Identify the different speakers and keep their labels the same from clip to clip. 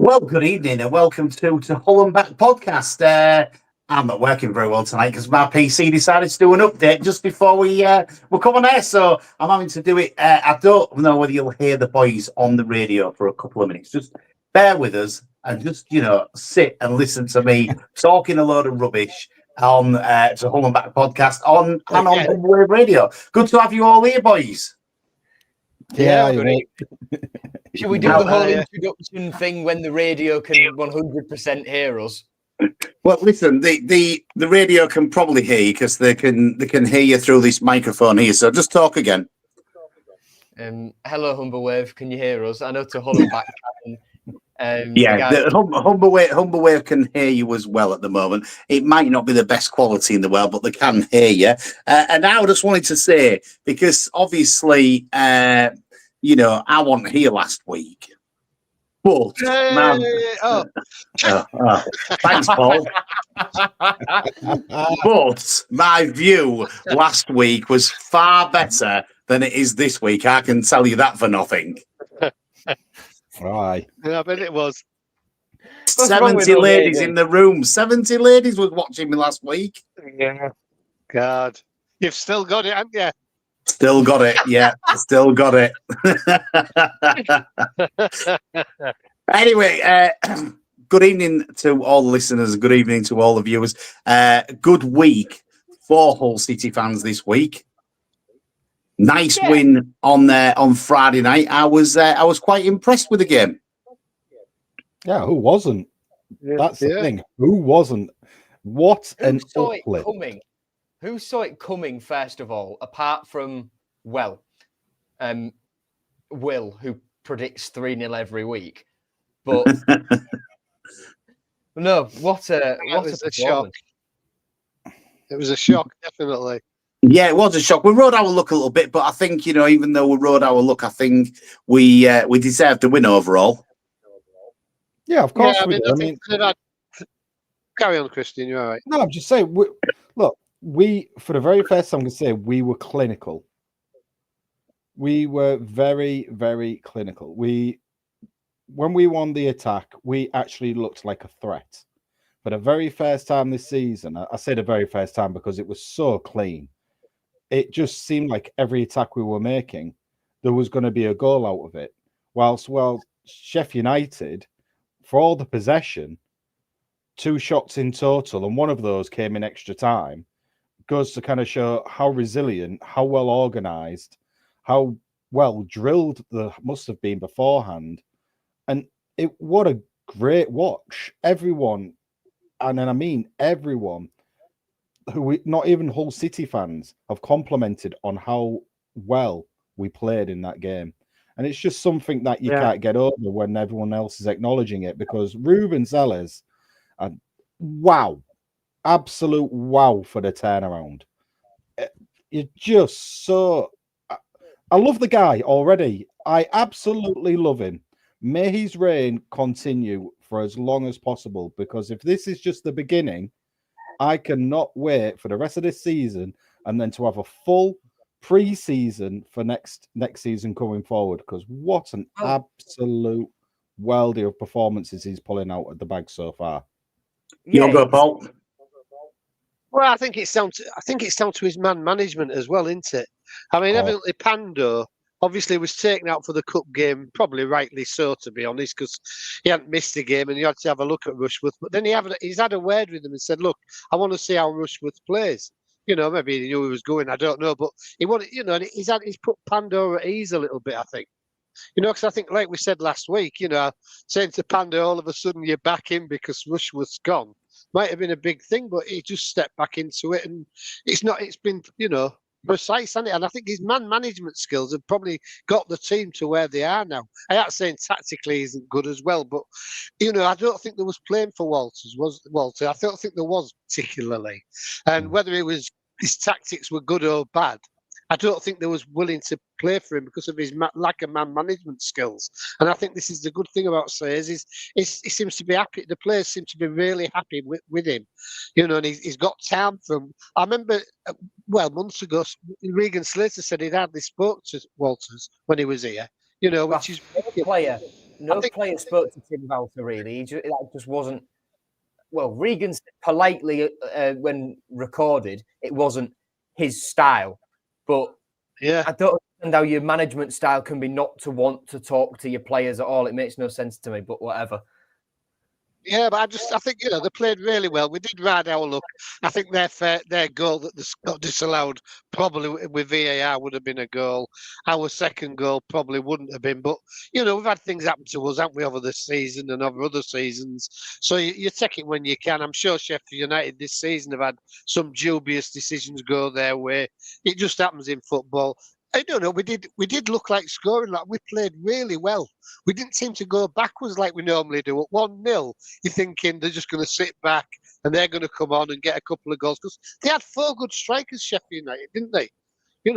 Speaker 1: Well, good evening and welcome to Hull and Back podcast. I'm not working very well tonight because my PC decided to do an update just before we come on air, so I'm having to do it. I don't know whether you'll hear the boys on the radio for a couple of minutes. Just bear with us and just, sit and listen to me talking a load of rubbish on to Hull and Back podcast on Humber Wave Radio. Good to have you all here, boys.
Speaker 2: Yeah,
Speaker 3: Should we do the whole introduction thing when the radio can 100% hear us?
Speaker 1: Well, listen, the radio can probably hear you because they can hear you through this microphone here. So just talk again.
Speaker 3: Hello, Humber Wave. Can you hear us? I know to Hull and Back.
Speaker 1: Humber Wave can hear you as well at the moment. It might not be the best quality in the world, but they can hear you. And I just wanted to say, because obviously, I wasn't here last week. But thanks, Paul. But my view last week was far better than it is this week. I can tell you that for nothing.
Speaker 2: Right.
Speaker 4: Yeah, I bet it was.
Speaker 1: 70 ladies in the room. 70 ladies was watching me last week.
Speaker 4: Yeah. God. You've still got it, haven't you?
Speaker 1: Still got it, yeah. Still got it. Anyway, good evening to all the listeners. Good evening to all the viewers. Good week for Hull City fans this week. Nice win on Friday night. I was quite impressed with the game.
Speaker 2: Yeah, who wasn't? That's the thing. Who wasn't? What an uplift.
Speaker 3: Who saw it coming, first of all, apart from, Will, who predicts 3-0 every week. But no, what a
Speaker 4: shock. It was a shock, definitely.
Speaker 1: Yeah, it was a shock. We rode our luck a little bit, but I think, even though we rode our luck, I think we deserved to win overall.
Speaker 2: Yeah, of course
Speaker 4: we did. Carry on, Christian. You're all right.
Speaker 2: No, I'm just saying. We, for the very first time, can say we were clinical. We were very, very clinical. When we won the attack, we actually looked like a threat. For the very first time this season, I say the very first time because it was so clean. It just seemed like every attack we were making, there was going to be a goal out of it. Whilst, Sheffield United, for all the possession, 2 shots in total, and one of those came in extra time, goes to kind of show how resilient, how well organised, how well drilled they must have been beforehand. And what a great watch. Everyone, and then I mean everyone, not even Hull City fans, have complimented on how well we played in that game. And it's just something that you can't get over when everyone else is acknowledging it, because Ruben Sellers, wow. Absolute wow for the turnaround. You're just so... I love the guy already. I absolutely love him. May his reign continue for as long as possible, because if this is just the beginning, I cannot wait for the rest of this season and then to have a full pre-season for next season coming forward, because what an absolute weldy of performances he's pulling out of the bag so far.
Speaker 1: You'll go, Paul.
Speaker 4: Well, I think it's down to his man management as well, isn't it? I mean, evidently Pando obviously was taken out for the cup game, probably rightly so, to be honest, because he hadn't missed the game and he had to have a look at Rushworth. But then he's had a word with him and said, "Look, I want to see how Rushworth plays." Maybe he knew he was going. I don't know, but he wanted, and he's put Pando at ease a little bit, I think. Because I think, like we said last week, saying to Pando, all of a sudden you're back in because Rushworth's gone, might have been a big thing, but he just stepped back into it, and it's been, precise, hasn't it? And I think his man management skills have probably got the team to where they are now. I ain't saying tactically he isn't good as well, but, I don't think there was playing for Walter. I don't think there was particularly. And whether his tactics were good or bad, I don't think they was willing to play for him because of his lack of man management skills. And I think this is the good thing about Sayers is he seems to be happy. The players seem to be really happy with him, and he's got time from. I remember, months ago, Regan Slater said he'd hardly spoke to Walters when he was here, which is
Speaker 3: player. no player spoke to Tim Valter, really. That just wasn't... Well, Regan said politely when recorded, it wasn't his style. But I don't understand how your management style can be not to want to talk to your players at all. It makes no sense to me, but whatever.
Speaker 4: Yeah, but I think, they played really well. We did ride our luck. I think their goal that got disallowed probably with VAR would have been a goal. Our second goal probably wouldn't have been. But, we've had things happen to us, haven't we, over this season and over other seasons. So you take it when you can. I'm sure Sheffield United this season have had some dubious decisions go their way. It just happens in football. I don't know. We did look like scoring. Like we played really well. We didn't seem to go backwards like we normally do. At 1-0, you're thinking they're just going to sit back and they're going to come on and get a couple of goals because they had 4 good strikers, Sheffield United, didn't they?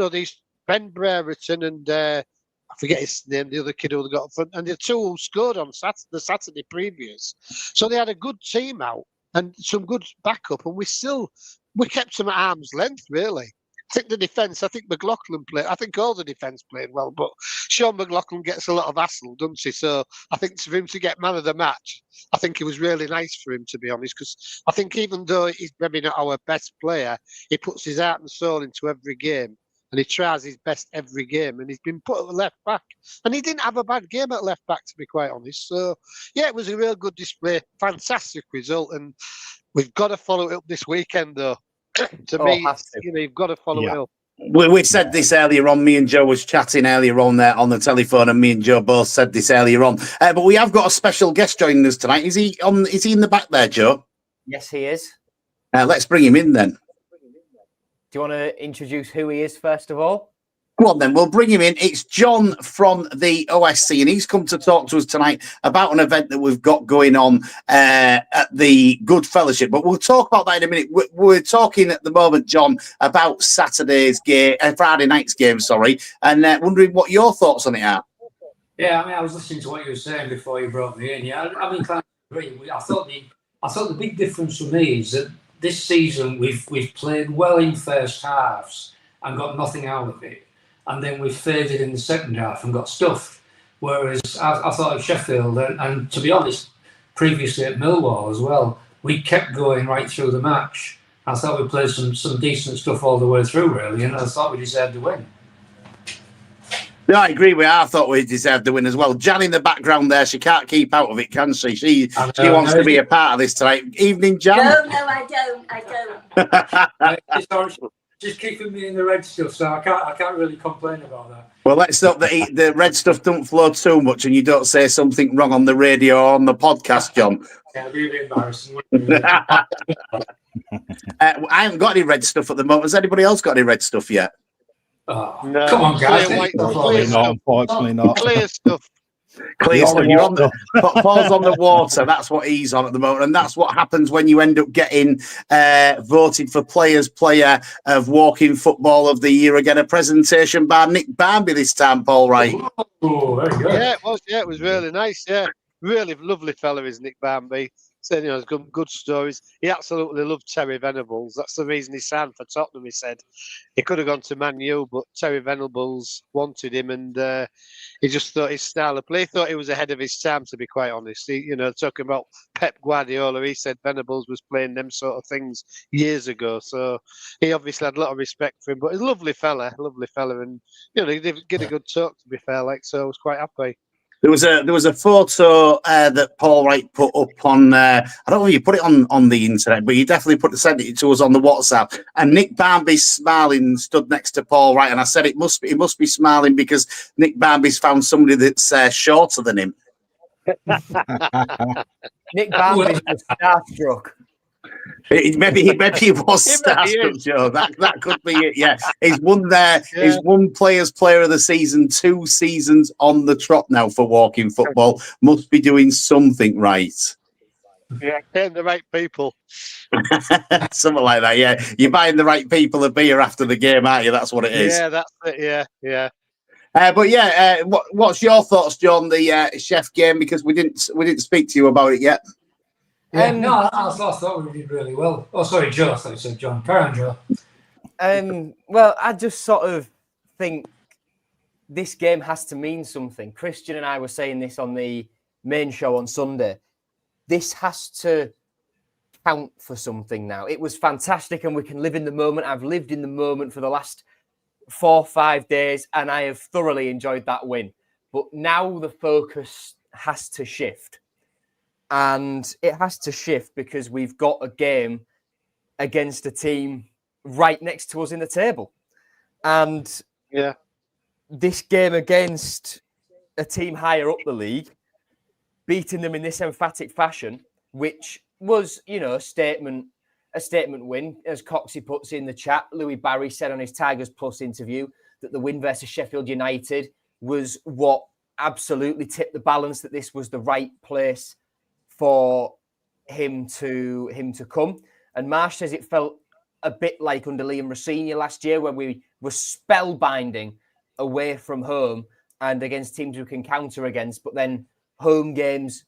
Speaker 4: These Ben Brereton and I forget his name, the other kid who got up front, and the 2 who scored on the Saturday previous. So they had a good team out and some good backup, and we kept them at arm's length, really. I think the defence, McLaughlin played. I think all the defence played well, but Sean McLaughlin gets a lot of hassle, doesn't he? So I think for him to get man of the match, I think it was really nice for him, to be honest, because I think even though he's maybe not our best player, he puts his heart and soul into every game and he tries his best every game. And he's been put at left back, and he didn't have a bad game at left back, to be quite honest. So yeah, it was a real good display, fantastic result, and we've got to follow it up this weekend, though. You've got to follow it up.
Speaker 1: We said this earlier on. Me and Joe was chatting earlier on there on the telephone, and me and Joe both said this earlier on. But we have got a special guest joining us tonight. Is he in the back there, Joe?
Speaker 3: Yes, he is.
Speaker 1: Let's bring him in then.
Speaker 3: Do you want to introduce who he is first of all?
Speaker 1: Come on, then. We'll bring him in. It's John from the OSC, and he's come to talk to us tonight about an event that we've got going on at the Good Fellowship. But we'll talk about that in a minute. We're talking at the moment, John, about Friday night's game, and wondering what your thoughts on it are.
Speaker 5: Yeah, I was listening to what you were saying before you brought me in. Yeah, I'm inclined to agree. I thought the big difference for me is that this season we've played well in first halves and got nothing out of it. And then we faded in the second half and got stuffed. Whereas I thought of Sheffield, and to be honest, previously at Millwall as well, we kept going right through the match. I thought we played some decent stuff all the way through, really, and I thought we deserved to win.
Speaker 1: No, I agree with you. I thought we deserved the win as well. Jan in the background there, she can't keep out of it, can she? She wants to be a part of this tonight. Evening, Jan.
Speaker 6: No, I don't.
Speaker 5: Just keeping me in the red stuff, so I can't really complain about that.
Speaker 1: Well, let's hope that the red stuff don't flow too much and you don't say something wrong on the radio or on the podcast, John.
Speaker 5: Yeah, it'd be a bit embarrassing.
Speaker 1: I haven't got any red stuff at the moment. Has anybody else got any red stuff yet?
Speaker 5: Oh, no. Come on, guys.
Speaker 2: Unfortunately not.
Speaker 4: Clear stuff.
Speaker 1: Clear stuff. You're on Paul's on the water. That's what he's on at the moment, and that's what happens when you end up getting voted for Players Player of Walking Football of the Year. Again, a presentation by Nick Barmby this time, Paul. Right?
Speaker 5: Oh, very good.
Speaker 4: Yeah, it was. Yeah, it was really nice. Yeah, really lovely fella is Nick Barmby. Said, he's got good stories. He absolutely loved Terry Venables. That's the reason he signed for Tottenham. He said he could have gone to Man U, but Terry Venables wanted him, and he just thought his style of play. He thought he was ahead of his time, to be quite honest. Talking about Pep Guardiola, he said Venables was playing them sort of things years ago. So he obviously had a lot of respect for him. But he's a lovely fella, and they get a good talk, to be fair. So I was quite happy.
Speaker 1: There was a photo that Paul Wright put up on. I don't know if you put it on the internet, but he definitely sent it to us on the WhatsApp. And Nick Barmby's smiling, stood next to Paul Wright, and I said he must be smiling because Nick Barmby's found somebody that's shorter than him.
Speaker 3: Nick Barmby's just starstruck.
Speaker 1: Maybe he was starstruck, Joe. That could be it. Yeah, he's won there. Yeah. He's won Players Player of the Season 2 seasons on the trot now for Walking Football. Must be doing something right.
Speaker 4: Yeah, getting the right people.
Speaker 1: Something like that. Yeah, you're buying the right people a beer after the game, aren't you? That's what it is.
Speaker 4: Yeah, that's it. Yeah.
Speaker 1: What's your thoughts, John? The Chef game, because we didn't speak to you about it yet.
Speaker 5: No, I thought we did really well. Oh, sorry, Joe. I thought you said John. Carry on, Joe.
Speaker 3: Well, I just sort of think this game has to mean something. Christian and I were saying this on the main show on Sunday. This has to count for something now. It was fantastic and we can live in the moment. I've lived in the moment for the last 4 or 5 days and I have thoroughly enjoyed that win. But now the focus has to shift. And it has to shift because we've got a game against a team right next to us in the table. And this game against a team higher up the league, beating them in this emphatic fashion, which was, you know, a statement win, as Coxie puts in the chat. Louis Barry said on his Tigers Plus interview that the win versus Sheffield United was what absolutely tipped the balance, that this was the right place for him to come. And Marsh says it felt a bit like under Liam Rossini last year, where we were spellbinding away from home and against teams we can counter against, but then home games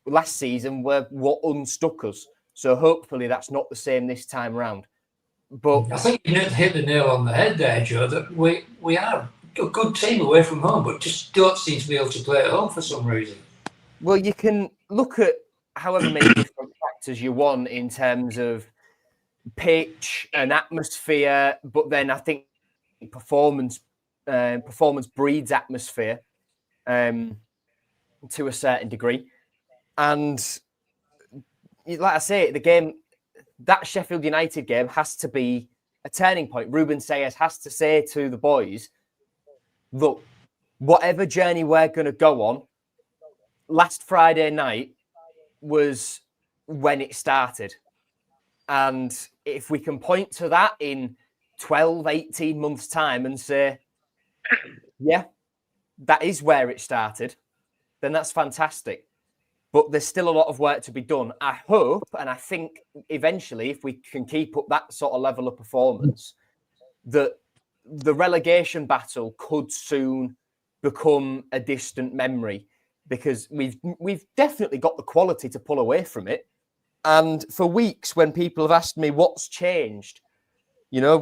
Speaker 3: last season were what unstuck us. So hopefully that's not the same this time around. But
Speaker 5: I think you hit the nail on the head there, Joe, that we are a good team away from home, but just don't seem to be able to play at home for some reason.
Speaker 3: Well, you can look at however many different factors you want in terms of pitch and atmosphere, but then I think performance breeds atmosphere to a certain degree. And like I say, the game, that Sheffield United game has to be a turning point. Ruben Sayers has to say to the boys, look, whatever journey we're going to go on, last Friday night was when it started. And if we can point to that in 12, 18 months' time and say, yeah, that is where it started, then that's fantastic. But there's still a lot of work to be done. I hope, and I think eventually, if we can keep up that sort of level of performance, that the relegation battle could soon become a distant memory, because we've definitely got the quality to pull away from it. And for weeks, when people have asked me what's changed, you know,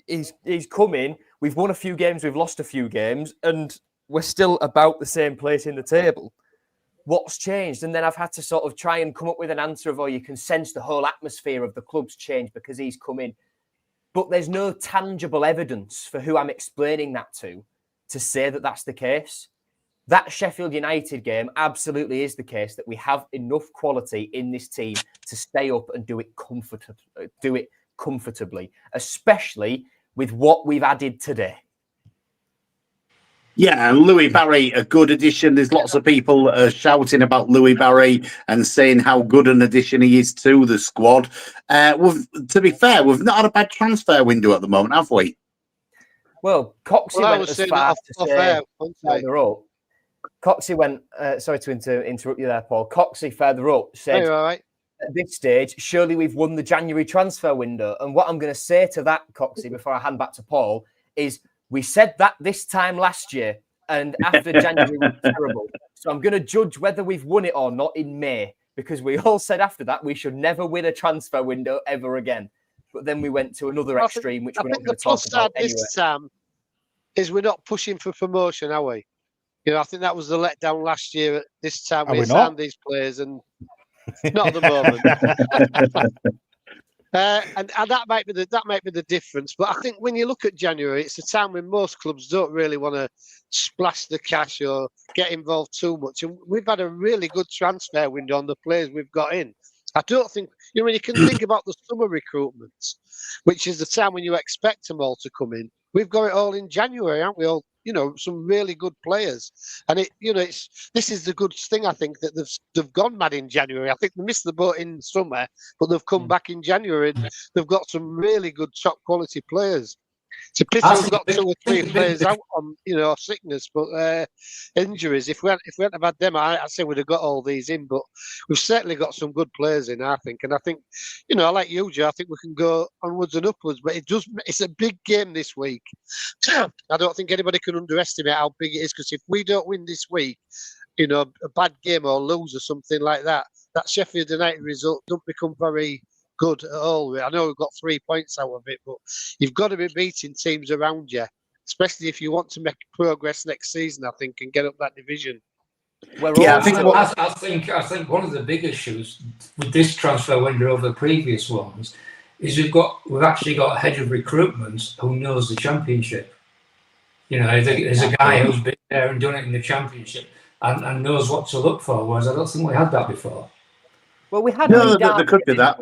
Speaker 3: he's come in, we've won a few games, we've lost a few games, and we're still about the same place in the table. What's changed? And then I've had to sort of try and come up with an answer of, you can sense the whole atmosphere of the club's changed because he's come in. But there's no tangible evidence for who I'm explaining that to say that that's the case. That Sheffield United game absolutely is the case, that we have enough quality in this team to stay up and do it comfortably, especially with what we've added today.
Speaker 1: Yeah, and Louis Barry, a good addition. There's lots of people shouting about Louis Barry and saying how good an addition he is to the squad. To be fair, we've not had a bad transfer window at the moment, have we?
Speaker 3: Well, Coxie went as far to say further up. Coxie went, sorry to interrupt you there, Paul. Coxie further up said,
Speaker 4: all right,
Speaker 3: at this stage, surely we've won the January transfer window. And what I'm going to say to that, Coxie, before I hand back to Paul, is we said that this time last year, and after January was terrible. So I'm going to judge whether we've won it or not in May, because we all said after that we should never win a transfer window ever again. But then we went to another extreme, which we're not going to talk about anyway.
Speaker 4: This time is we're not pushing for promotion, are we? You know, I think that was the letdown last year at this time. We signed these players, and not at the moment. And that might be the difference. But I think when you look at January, it's a time when most clubs don't really want to splash the cash or get involved too much. And we've had a really good transfer window on the players we've got in. I don't think, you know, when you can think about the summer recruitments, which is the time when you expect them all to come in, we've got it all in January, aren't we? All, you know, some really good players. And this is the good thing, I think, that they've gone mad in January. I think they missed the boat in summer, but they've come back in January and they've got some really good top quality players. It's a pity we've got 2 or 3 players out on, sickness, but injuries. If we hadn't have had them, I'd say we'd have got all these in. But we've certainly got some good players in, I think. And I think, I like you, Joe. I think we can go onwards and upwards. But it's a big game this week. I don't think anybody can underestimate how big it is, because if we don't win this week, a bad game or lose or something like that, that Sheffield United result don't become very good at all. I know we've got 3 points out of it, but you've got to be beating teams around you especially if you want to make progress next season, I think, and get up that division.
Speaker 5: I think one of the big issues with this transfer window over the previous ones is we've actually got a head of recruitment who knows the Championship. You know, there's a guy who's been there and done it in the Championship and knows what to look for, whereas I don't think we had that before.
Speaker 3: Well, we had
Speaker 1: there could be that.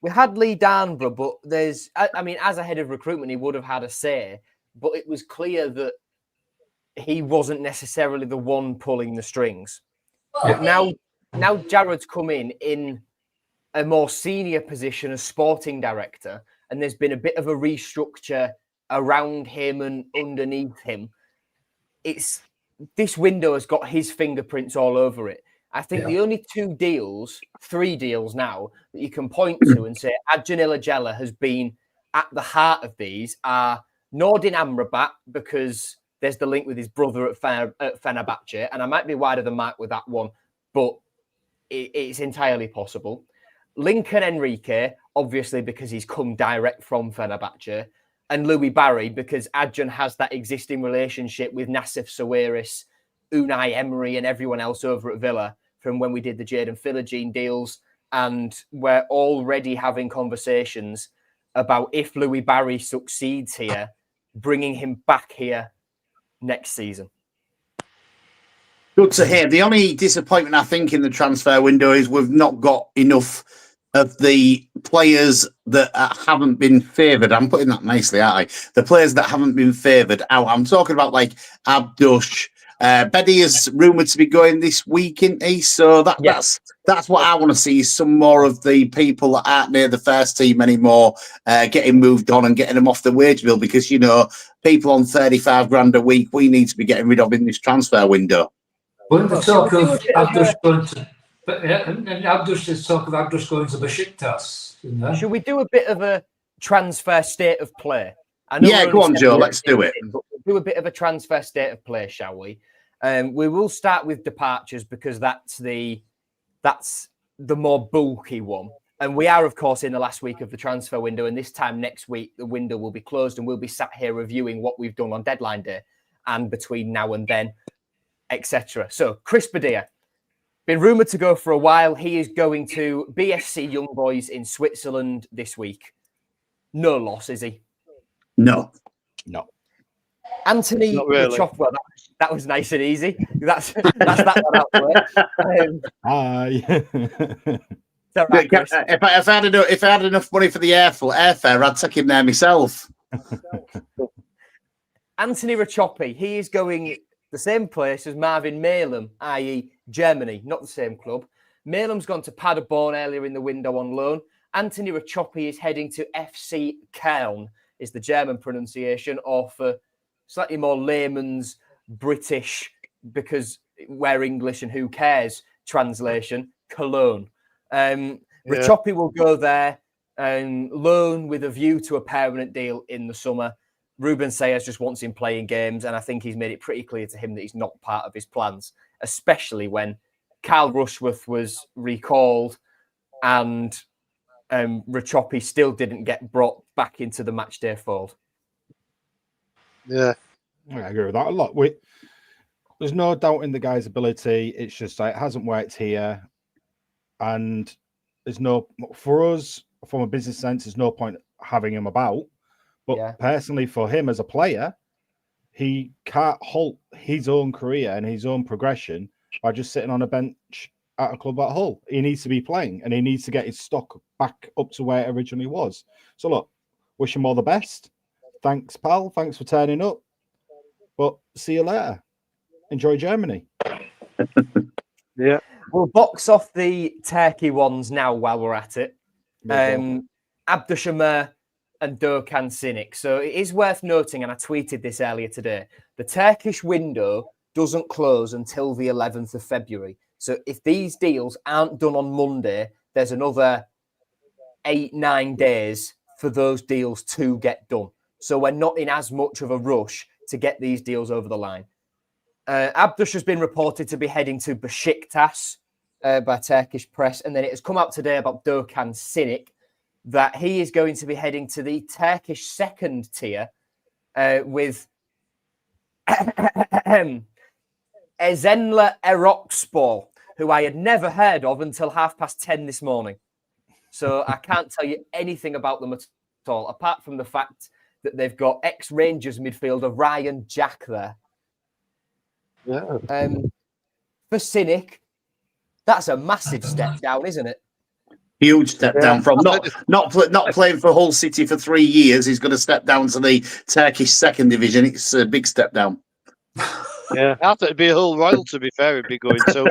Speaker 3: We had Lee Darnborough, but as a head of recruitment, he would have had a say, but it was clear that he wasn't necessarily the one pulling the strings. But now Jared's come in a more senior position as sporting director, and there's been a bit of a restructure around him and underneath him. This window has got his fingerprints all over it. I think the only 3 deals now that you can point to and say Adjan Ilagella has been at the heart of these are Nordin Amrabat, because there's the link with his brother at Fenerbahce, and I might be wider than Mark with that one, but it's entirely possible. Lincoln Enrique, obviously because he's come direct from Fenerbahce, and Louis Barry, because Adjan has that existing relationship with Nassif Sawiris, Unai Emery and everyone else over at Villa from when we did the Jadon Philogene deals, and we're already having conversations about if Louis Barry succeeds here, bringing him back here next season.
Speaker 1: Good to hear. The only disappointment I think in the transfer window is we've not got enough of the players that haven't been favoured. I'm putting that nicely, aren't I? The players that haven't been favoured out. I'm talking about like Abdush. Beddy is rumoured to be going this week, isn't he? So that's what I want to see, is some more of the people that aren't near the first team anymore getting moved on and getting them off the wage bill, because, you know, people on 35 grand a week, we need to be getting rid of in this transfer window.
Speaker 5: When the talk of Abdush going to... And Abdush, there's talk of Abdush going to Besiktas.
Speaker 3: Should we do a bit of a transfer state of play?
Speaker 1: Go on, Joe. Let's do it.
Speaker 3: We'll do a bit of a transfer state of play, shall we? We will start with departures because that's the more bulky one. And we are, of course, in the last week of the transfer window. And this time next week, the window will be closed and we'll be sat here reviewing what we've done on deadline day and between now and then, etc. So, Chris Badia, been rumoured to go for a while. He is going to BSC Young Boys in Switzerland this week. No loss, is he?
Speaker 1: No.
Speaker 3: Anthony Rachop, well, that was nice and easy. That's that one out there.
Speaker 1: Right, if I had enough money for the airfare, I'd take him there myself.
Speaker 3: Anthony Rachopi, he is going the same place as Marvin Malem, i.e. Germany, not the same club. Malem's gone to Paderborn earlier in the window on loan. Anthony Rachopi is heading to FC Köln, is the German pronunciation, or for slightly more layman's British, because we're English and who cares, translation, Cologne. Rachopi will go there and loan with a view to a permanent deal in the summer. Ruben Sayers just wants him playing games, and I think he's made it pretty clear to him that he's not part of his plans, especially when Carl Rushworth was recalled and Rachopi still didn't get brought back into the matchday fold.
Speaker 4: Yeah,
Speaker 2: I agree with that a lot. There's no doubt in the guy's ability. It's just like it hasn't worked here, and there's no, for us, from a business sense, there's no point having him about. But personally, for him as a player, he can't halt his own career and his own progression by just sitting on a bench at a club at Hull. He needs to be playing, and he needs to get his stock back up to where it originally was. So look, wish him all the best. Thanks, pal. Thanks for turning up. But see you later. Enjoy Germany.
Speaker 4: Yeah.
Speaker 3: We'll box off the Turkey ones now while we're at it. Abdushamir and Dokan Sinic. So it is worth noting, and I tweeted this earlier today, the Turkish window doesn't close until the 11th of February. So if these deals aren't done on Monday, there's another 8-9 days for those deals to get done. So we're not in as much of a rush to get these deals over the line. Abdush has been reported to be heading to Besiktas by Turkish press. And then it has come out today about Dokan Sinic that he is going to be heading to the Turkish second tier with Ezenla Erokspor, who I had never heard of until 10:30 this morning. So I can't tell you anything about them at all, apart from the fact that they've got ex-Rangers midfielder Ryan Jack there.
Speaker 4: Yeah.
Speaker 3: For Cynic, that's a massive step down, isn't it?
Speaker 1: Huge step down from not playing for Hull City for 3 years. He's going to step down to the Turkish second division. It's a big step down.
Speaker 4: Yeah, I thought it'd be a Hull Royal, to be fair, it'd be going so.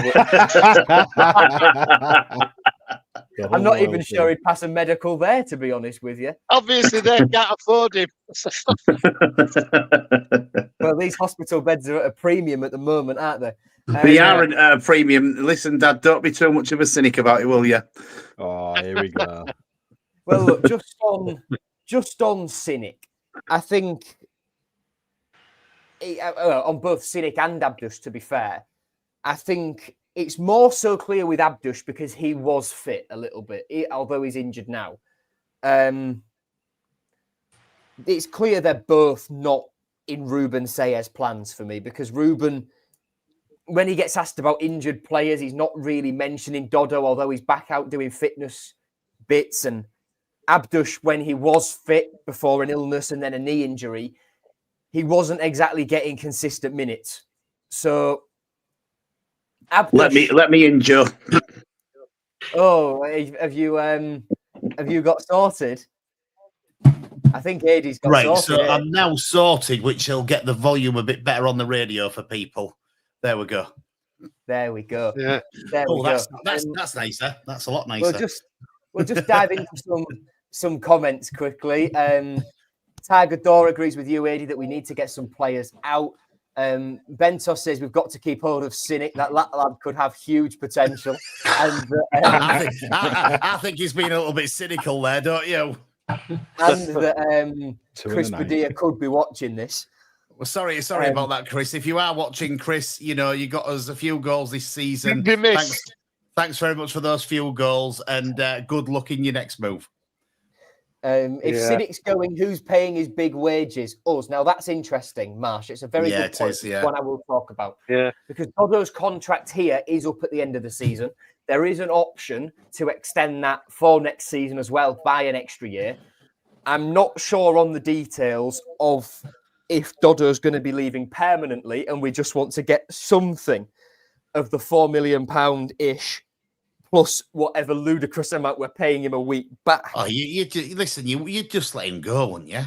Speaker 3: I'm not even sure he'd pass a medical there, to be honest with you.
Speaker 4: Obviously, they can't afford him.
Speaker 3: Well, these hospital beds are at a premium at the moment, aren't they?
Speaker 1: They are at a premium. Listen, Dad, don't be too much of a cynic about it, will you?
Speaker 2: Oh, here we go.
Speaker 3: Well, look, just on Cynic, I think on both Cynic and Abdush, to be fair, I think it's more so clear with Abdush because he was fit a little bit, although he's injured now. It's clear they're both not in Ruben Sayers' plans for me, because Ruben, when he gets asked about injured players, he's not really mentioning Dodo, although he's back out doing fitness bits. And Abdush, when he was fit before an illness and then a knee injury, he wasn't exactly getting consistent minutes. So Abdush,
Speaker 1: let me endure.
Speaker 3: Oh, have you got sorted? I think Adie's got
Speaker 7: right,
Speaker 3: sorted.
Speaker 7: So I'm now sorted, which will get the volume a bit better on the radio for people. There we go.
Speaker 3: There we go.
Speaker 4: Yeah.
Speaker 3: There we
Speaker 7: that's
Speaker 3: go.
Speaker 7: That's nicer. That's a lot nicer.
Speaker 3: We'll just dive into some comments quickly. Tiger Door agrees with you, Adie, that we need to get some players out. Bentos says we've got to keep hold of Cynic. That lad could have huge potential. And
Speaker 7: I think he's been a little bit cynical there, don't you?
Speaker 3: And that Chris Padilla could be watching this.
Speaker 7: Well, sorry about that, Chris. If you are watching, Chris, you got us a few goals this season. Thanks very much for those few goals, and good luck in your next move.
Speaker 3: If Cynic's going, who's paying his big wages? Us. Now, that's interesting, Marsh. It's a very good point. One I will talk about. Yeah. Because Dodo's contract here is up at the end of the season. There is an option to extend that for next season as well by an extra year. I'm not sure on the details of if Dodo's going to be leaving permanently and we just want to get something of the £4 million-ish plus whatever ludicrous amount we're paying him a week back.
Speaker 7: Oh, you just let him go, wouldn't you?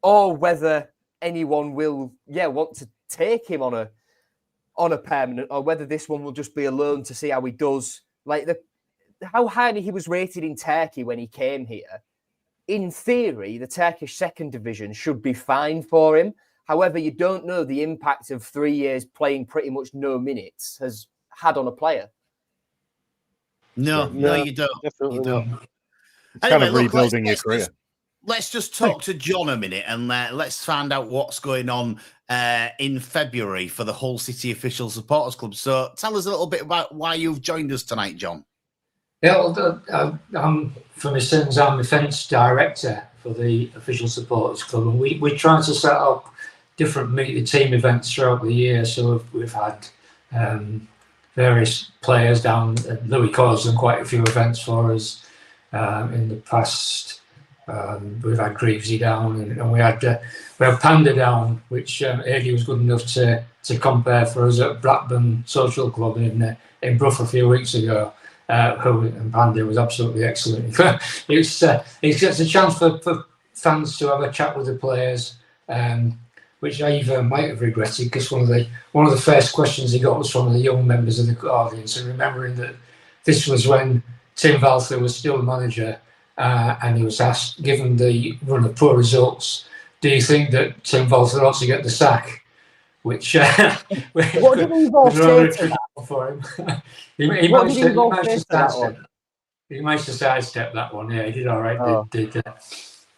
Speaker 3: Or whether anyone will, want to take him on a permanent, or whether this one will just be a loan to see how he does. Like how highly he was rated in Turkey when he came here. In theory, the Turkish second division should be fine for him. However, you don't know the impact of 3 years playing pretty much no minutes has had on a player.
Speaker 7: No, you don't.
Speaker 4: Definitely
Speaker 7: you don't.
Speaker 4: not.
Speaker 2: Anyway, kind of rebuilding your career.
Speaker 7: Let's just talk to John a minute and let's find out what's going on in February for the Hull City Official Supporters Club. So tell us a little bit about why you've joined us tonight, John.
Speaker 5: Yeah, I'm from my sins. I'm events director for the Official Supporters Club, and we're trying to set up different meet the team events throughout the year. So we've had various players down. Louis Coyle's done quite a few events for us in the past. We've had Greavesy down, and we had Panda down, which Adie was good enough to compare for us at Blackburn Social Club in Brough a few weeks ago. And Panda was absolutely excellent. It's a chance for fans to have a chat with the players, which I even might have regretted, because one of the first questions he got was from the young members of the audience, and remembering that this was when Tim Valther was still manager, and he was asked, given the run of poor results, do you think that Tim Valther ought to get the sack? Which
Speaker 3: what did he say to that?
Speaker 5: For him? he managed to sidestep that one. Yeah, he did all right.
Speaker 3: Oh.
Speaker 5: He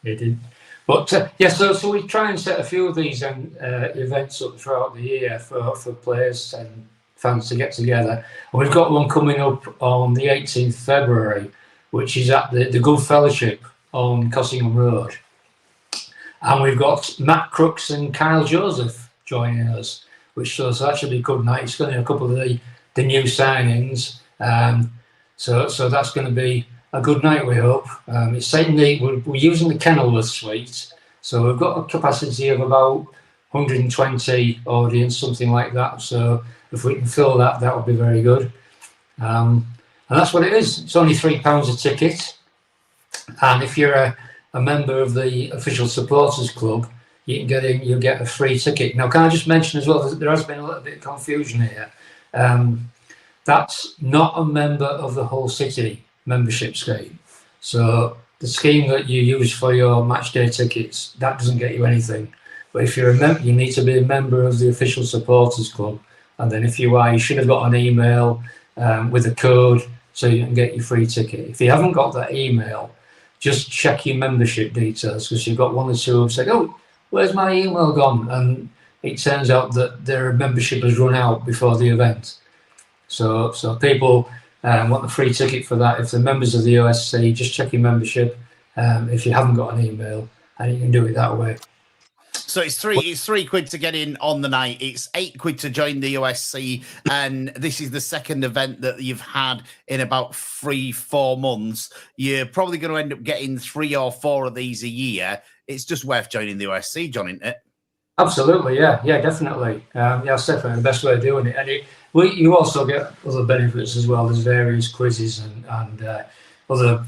Speaker 5: did. But so we try and set a few of these events up throughout the year for players and fans to get together. And we've got one coming up on the 18th February, which is at the Good Fellowship on Cossingham Road. And we've got Matt Crooks and Kyle Joseph joining us, which shows that should be a good night. It's going to be a couple of the new signings. So that's going to be a good night, we hope. It's saying we're using the Kenilworth suite, so we've got a capacity of about 120 audience, something like that. So if we can fill that, that would be very good. And that's what it is. It's only £3 a ticket. And if you're a member of the official supporters club, you can get in, you'll get a free ticket. Now, can I just mention as well, there has been a little bit of confusion here. That's not a member of the Hull City membership scheme. So the scheme that you use for your match day tickets, that doesn't get you anything. But if you're a member, you need to be a member of the official supporters club. And then if you are, you should have got an email with a code so you can get your free ticket. If you haven't got that email, just check your membership details, because you've got one or two who've said, oh, where's my email gone? And it turns out that their membership has run out before the event. So people want the free ticket for that. If they're members of the OSC, just check your membership if you haven't got an email, and you can do it that way.
Speaker 7: So it's £3 to get in on the night. It's £8 to join the OSC, and this is the second event that you've had in about 3-4 months. You're probably going to end up getting 3 or 4 of these a year. It's just worth joining the OSC, John, isn't it? Absolutely, yeah, definitely. That's definitely the best way of doing it. And you also get other benefits as well. There's various quizzes and other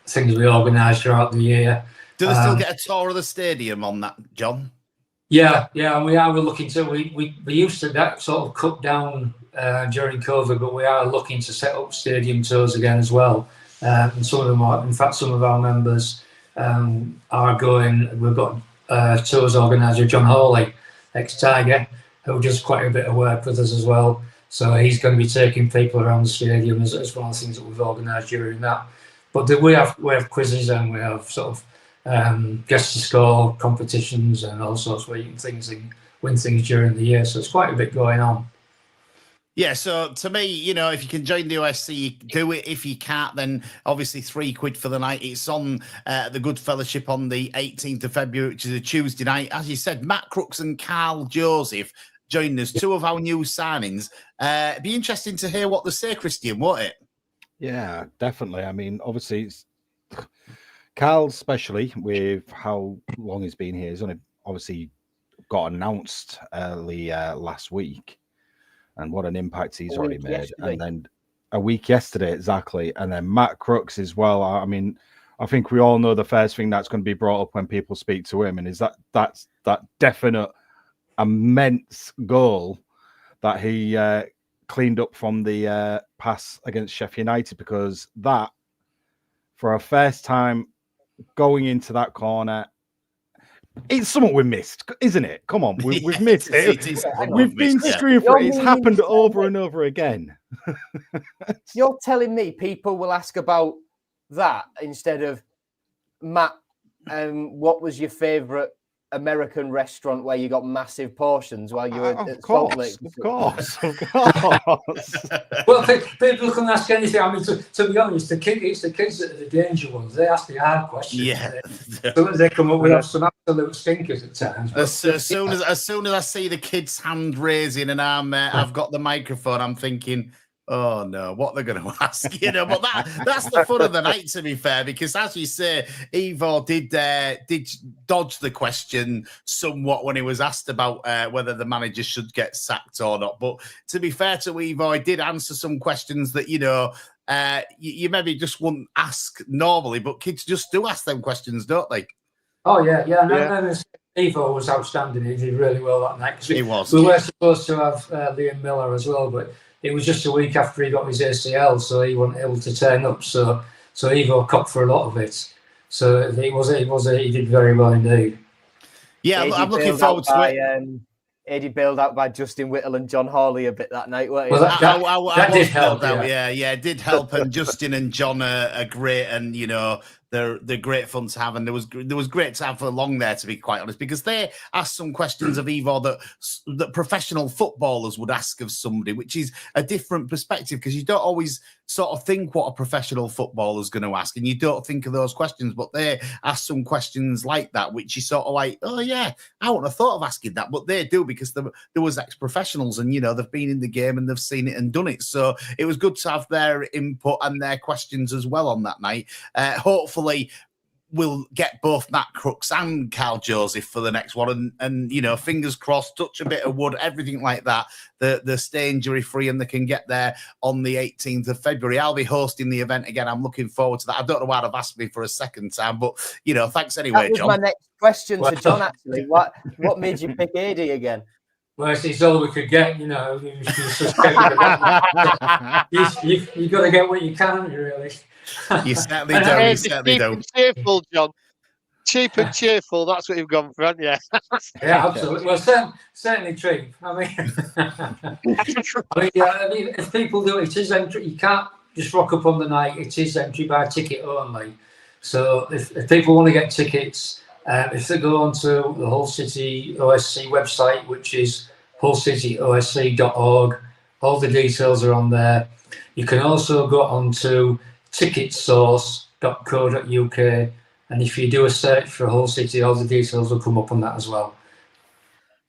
Speaker 7: things we organise throughout the year. Do they still get a tour of the stadium on that, John? Yeah, and we're looking to. We used to that sort of cut down during COVID, but we are looking to set up stadium tours again as well. And some of them are, in fact, some of our members are going. We've got tours organiser John Hawley, ex-Tiger, who does quite a bit of work with us as well. So he's going to be taking people around the stadium as one of the things that we've organised during that. But we have quizzes, and we have sort of guest to score competitions and all sorts where you can win things during the year. So it's quite a bit going on. Yeah, so to me, if you can join the OSC, do it. If you can't, then obviously £3 for the night. It's on the Good Fellowship on the 18th of February, which is a Tuesday night. As you said, Matt Crooks and Carl Joseph joined us, 2 of our new signings. It'd be interesting to hear what they say, Christian, won't it? Yeah, definitely. I mean, obviously, it's Carl, especially with how long he's been here, he's only obviously got announced early last week. And what an impact he's already made. Yesterday. And then a week yesterday, exactly. And then Matt Crooks as well. I mean, I think we all know the first thing that's going to be brought up when people speak to him, and is that's that definite immense goal that he cleaned up from the pass against Sheffield United, because that, for our first time going into that corner, it's something we missed, isn't it? Come on, we've missed it. We've been screaming for it. It's happened over and over again.
Speaker 3: You're telling me people will ask about that instead of, Matt, what was your favourite American restaurant where you got massive portions while you were at Salt Lake?
Speaker 2: Of course.
Speaker 5: Well, people can ask anything. I mean, to be honest, it's the kids that are the danger ones. They ask the hard questions. Yeah. So they come up with some absolute stinkers at times. As soon as I see the kids' hand raising and I've got the microphone, I'm thinking, oh no, what they're going to ask, But that's the fun of the night, to be fair, because as you say, Evo did dodge the question somewhat when he was asked about whether the manager should get sacked or not. But to be fair to Evo, he did answer some questions that you maybe just wouldn't ask normally, but kids just do ask them questions, don't they? Oh yeah. No, Evo was outstanding. He did really well that night. He was. We were supposed to have Liam Miller as well, but it was just a week after he got his ACL, so he wasn't able to turn up. So Evo copped for a lot of it. So he did very well indeed. Yeah, I'm looking forward to it.
Speaker 3: Eddie bailed out by Justin Whittle and John Hawley a bit that night, weren't he?
Speaker 5: Well, that did help. Yeah, it did help. And Justin and John are great, and
Speaker 7: they're great fun to have, and there was great to have along there, to be quite honest, because they asked some questions of Evo that professional footballers would ask of somebody, which is a different perspective, because you don't always sort of think what a professional footballer is going to ask, and you don't think of those questions, but they ask some questions like that, which you sort of like, oh yeah, I wouldn't have thought of asking that, but they do, because there was ex-professionals, and they've been in the game and they've seen it and done it. So it was good to have their input and their questions as well on that night. Hopefully we'll get both Matt Crooks and Carl Joseph for the next one, and fingers crossed, touch a bit of wood, everything like that. They're stay injury free and they can get there on the 18th of February. I'll be hosting the event again. I'm looking forward to that. I don't know why they've asked me for a second time, but thanks anyway,
Speaker 3: that was
Speaker 7: John.
Speaker 3: my next question to John, actually. What made you pick AD again?
Speaker 5: Well, it's all we could get, you got to get what you can, really.
Speaker 7: You certainly do. You certainly do.
Speaker 4: Cheap and cheerful, John. Cheap and cheerful. That's what you've gone for, haven't you?
Speaker 5: Yeah, absolutely. Well, certainly cheap. I mean, if people do it is entry. You can't just rock up on the night. It is entry by ticket only. So if people want to get tickets, if they go onto the Hull City OSC website, which is hullcityosc.org, all the details are on there. You can also go onto ticketsource.co.uk, and if you do a search for Hull City, all the details will come up on that as well.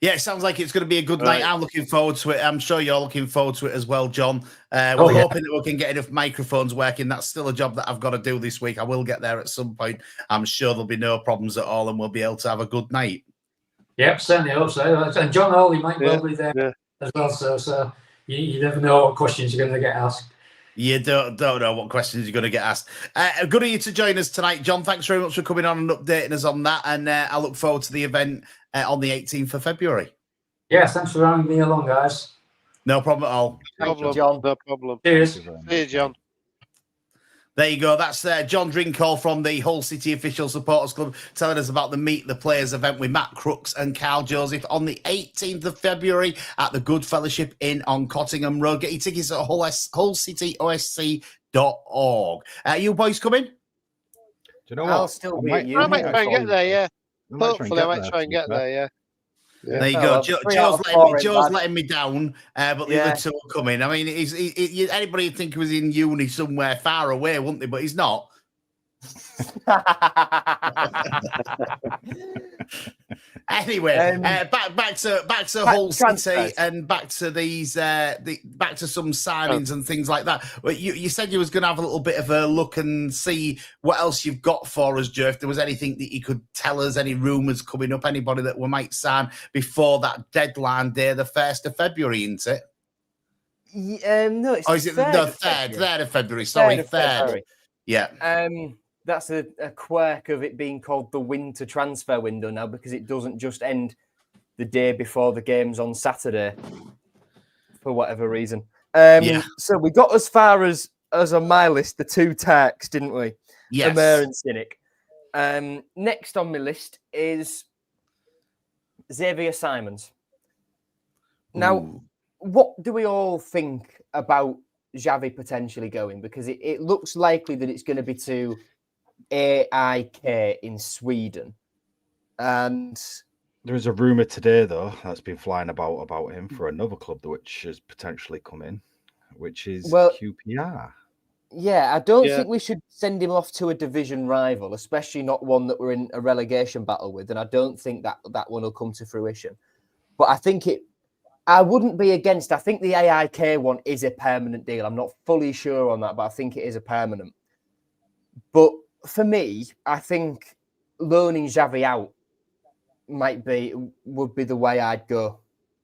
Speaker 7: Yeah, it sounds like it's going to be a good night. I'm looking forward to it. I'm sure you're looking forward to it as well, John. We're hoping that we can get enough microphones working. That's still a job that I've got to do this week. I will get there at some point. I'm sure there'll be no problems at all, and we'll be able to have a good night.
Speaker 5: Yep, certainly hope so. And John Hawley might well be there as well. So you never know what questions you're going to get asked.
Speaker 7: You don't know what questions you're going to get asked. Good of you to join us tonight, John. Thanks very much for coming on and updating us on that. And I look forward to the event on the 18th of February.
Speaker 5: Yes, thanks for having me along, guys.
Speaker 7: No problem at all.
Speaker 3: Thank you, John.
Speaker 4: No problem.
Speaker 5: Cheers.
Speaker 4: See you, John.
Speaker 7: There you go. That's John Drinkall from the Hull City Official Supporters Club telling us about the Meet the Players event with Matt Crooks and Carl Joseph on the 18th of February at the Good Fellowship Inn on Cottingham Road. Get your tickets at hullcityosc.org. You boys coming? Do
Speaker 2: you know what?
Speaker 3: I'll still be at you.
Speaker 4: I might try and get there, yeah. Hopefully I might try and get there, yeah.
Speaker 7: There you go. Joe's letting me down, but the other two are coming. I mean, anybody would think he was in uni somewhere far away, wouldn't they? But he's not. Anyway, back to Hull City and back to these back to some signings and things like that. But you said you was going to have a little bit of a look and see what else you've got for us, Joe. If there was anything that you could tell us, any rumours coming up, anybody that we might sign before that deadline day, the 1st of February, isn't it?
Speaker 3: No, it's
Speaker 7: is it the 3rd of February? Sorry, 3rd. Yeah.
Speaker 3: That's a quirk of it being called the winter transfer window now, because it doesn't just end the day before the game's on Saturday for whatever reason. So we got as far as on my list, the two Turks, didn't we?
Speaker 7: Yes.
Speaker 3: Amer and Sinek. Next on my list is Xavier Simons. Now, what do we all think about Xavi potentially going? Because it looks likely that it's going to be to AIK in Sweden. And
Speaker 2: there is a rumour today, though, that's been flying about him for another club which has potentially come in, which is QPR.
Speaker 3: Yeah, I don't think we should send him off to a division rival, especially not one that we're in a relegation battle with. And I don't think that one will come to fruition. But I think I wouldn't be against. I think the AIK one is a permanent deal. I'm not fully sure on that, but I think it is a permanent. But for me, I think loaning Xavi out would be the way I'd go,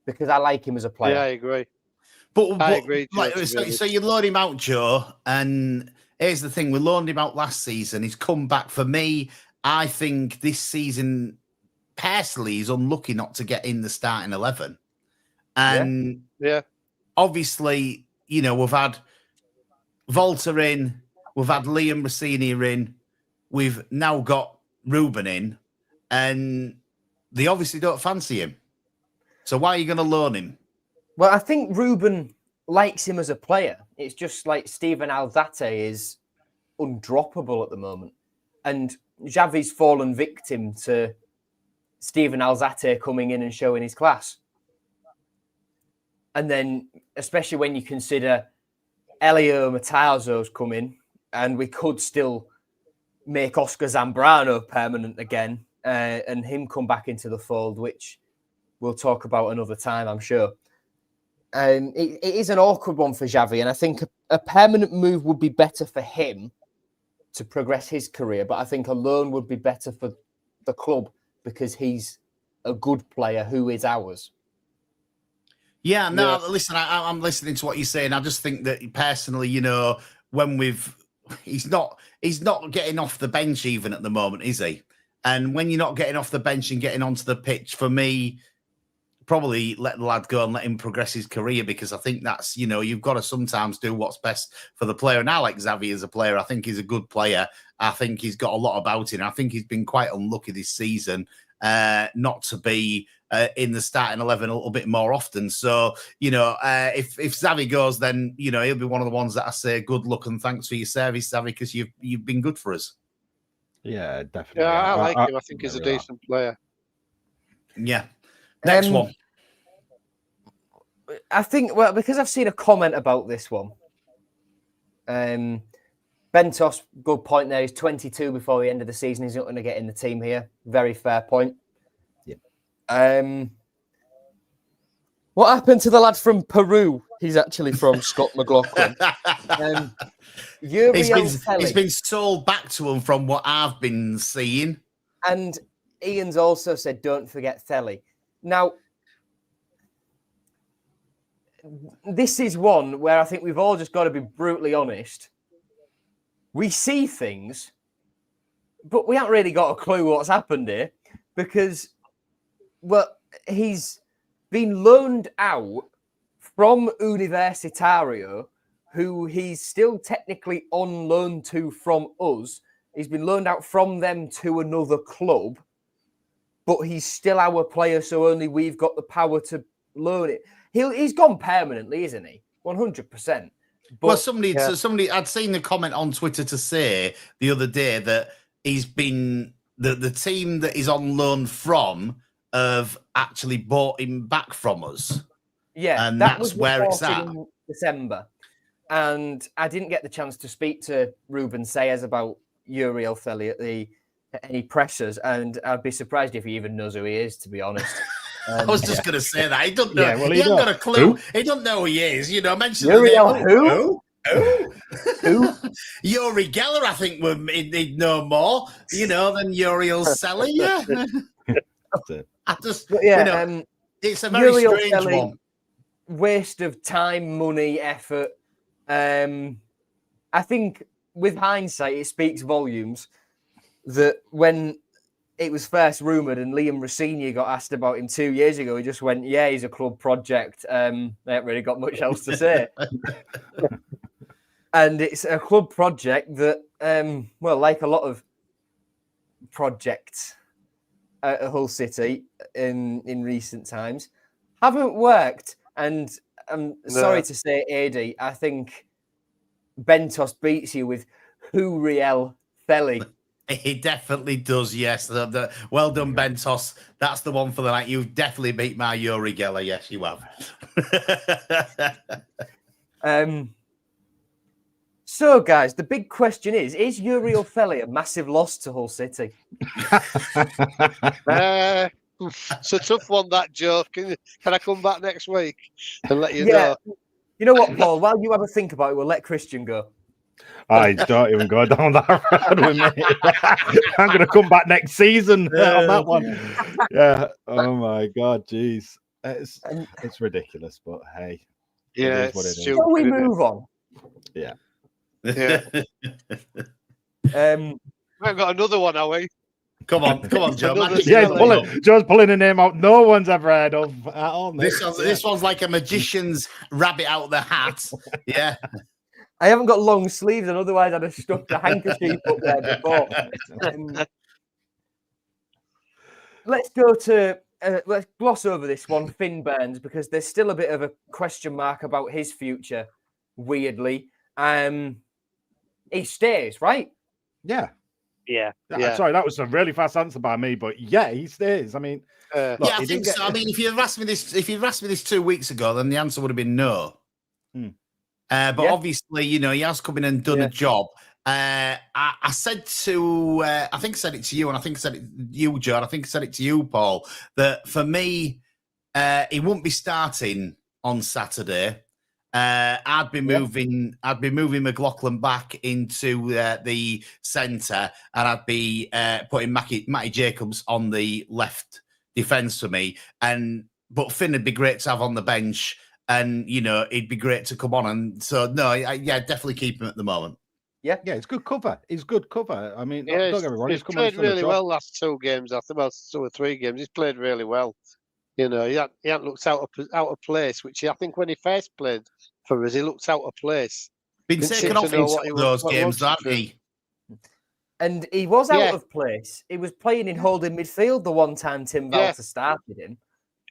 Speaker 3: because I like him as a player.
Speaker 4: Yeah, I agree.
Speaker 7: But I agree. So you loan him out, Joe, and here's the thing: we loaned him out last season. He's come back. For me, I think this season, personally, he's unlucky not to get in the starting 11. And obviously, we've had Volta in, we've had Liam Rossini in, we've now got Ruben in, and they obviously don't fancy him. So why are you going to loan him?
Speaker 3: Well, I think Ruben likes him as a player. It's just like Stephen Alzate is undroppable at the moment. And Xavi's fallen victim to Steven Alzate coming in and showing his class. And then, especially when you consider Elio Matarazzo's coming, and we could still make Oscar Zambrano permanent again, and him come back into the fold, which we'll talk about another time, I'm sure. It is an awkward one for Xavi, and I think a permanent move would be better for him to progress his career, but I think a loan would be better for the club because he's a good player who is ours.
Speaker 7: Yeah, no, listen, I'm listening to what you're saying. I just think that personally, you know, when he's not getting off the bench even at the moment, is he? And when you're not getting off the bench and getting onto the pitch, for me, probably let the lad go and let him progress his career, because I think that's, you know, you've got to sometimes do what's best for the player. And I like Xavi as a player. I think he's a good player. I think he's got a lot about him. I think he's been quite unlucky this season not to be in the starting 11 a little bit more often. So, you know, if Xavi goes, then, you know, he'll be one of the ones that I say good luck and thanks for your service, Xavi, because you've been good for us.
Speaker 2: Yeah, definitely.
Speaker 4: Yeah, I like him. I think he's a decent player.
Speaker 7: Yeah. Next one.
Speaker 3: I think, well, because I've seen a comment about this one. Bentos, good point there. He's 22 before the end of the season. He's not going to get in the team here. Very fair point. Yeah. What happened to the lad from Peru? He's actually from Scott McLaughlin.
Speaker 7: He's been sold back to him from what I've been seeing.
Speaker 3: And Ian's also said, don't forget Theli. Now, this is one where I think we've all just got to be brutally honest. We see things, but we haven't really got a clue what's happened here because, well, he's been loaned out from Universitario, who he's still technically on loan to from us. He's been loaned out from them to another club, but he's still our player, so only we've got the power to loan it. He's gone permanently, isn't he? 100%. But,
Speaker 7: well, somebody, I'd seen the comment on Twitter to say the other day that he's been the team that he's on loan from have actually bought him back from us.
Speaker 3: Yeah,
Speaker 7: and that's where it's at.
Speaker 3: In December, and I didn't get the chance to speak to Ruben Sayers about Uriel Theli at any pressers, and I'd be surprised if he even knows who he is, to be honest.
Speaker 7: I was just going to say that. He doesn't know.
Speaker 2: Yeah, well,
Speaker 7: he hasn't got a clue.
Speaker 2: Who?
Speaker 7: He doesn't know who he is. You know, mention
Speaker 3: Uriel
Speaker 7: the name.
Speaker 3: Who?
Speaker 7: Yuri Geller, I think, he'd know more, you know, than Uriel Selly. Yeah. It's a very
Speaker 3: Uriel
Speaker 7: strange
Speaker 3: Selly,
Speaker 7: one.
Speaker 3: Waste of time, money, effort. I think with hindsight, it speaks volumes that when it was first rumoured and Liam Rossini got asked about him 2 years ago, he just went, yeah, he's a club project. They haven't really got much else to say. And it's a club project that, well, like a lot of projects at Hull City in recent times, haven't worked. And I'm sorry to say, AD, I think Bentos beats you with Uriel Theli.
Speaker 7: He definitely does, yes. Well done, Bentos. That's the one for the night. You've definitely beat my Yuri Geller. Yes, you have.
Speaker 3: So, guys, the big question is Uriel Theli a massive loss to Hull City?
Speaker 4: It's a tough one, that, Joe. Can I come back next week and let you know?
Speaker 3: You know what, Paul? While you have a think about it, we'll let Christian go.
Speaker 2: I don't even go down that road with me. I'm going to come back next season on that one. Yeah. Oh my God, jeez, it's ridiculous, but hey,
Speaker 4: yeah,
Speaker 2: it is what it is.
Speaker 3: Shall we move on?
Speaker 2: Yeah.
Speaker 4: Yeah. We've got another one, are we?
Speaker 7: Come on, Joe.
Speaker 2: Joe's pulling a name out no one's ever heard of at all.
Speaker 7: This one's like a magician's rabbit out of the hat. Yeah.
Speaker 3: I haven't got long sleeves, and otherwise I'd have stuffed a handkerchief up there before. Let's go to let's gloss over this one, Finn Burns, because there's still a bit of a question mark about his future. Weirdly, he stays, right?
Speaker 2: Yeah.
Speaker 4: Yeah.
Speaker 2: Sorry, that was a really fast answer by me, but yeah, he stays. I mean,
Speaker 7: yeah, I think so. I mean, if you'd asked me this 2 weeks ago, then the answer would have been no. But obviously, you know, he has come in and done a job. I said to, I think I said it to you, and I think I said it to you, Joe, and I think I said it to you, Paul, that for me, he won't be starting on Saturday. I'd be moving McLaughlin back into the centre, and I'd be putting Matty Jacobs on the left defence for me. But Finn would be great to have on the bench, and you know it'd be great to come on. And so no, definitely keep him at the moment.
Speaker 2: Yeah, it's good cover. It's good cover. I mean, don't get me wrong,
Speaker 4: he's played really well last 2 games. I think 2 or 3 games. He's played really well. You know, he hadn't looked out of place, which I think when he first played for us, he looked out of place.
Speaker 7: Been taken off in those games, hasn't he?
Speaker 3: And he was out of place. He was playing in holding midfield the one time Tim Walter started him.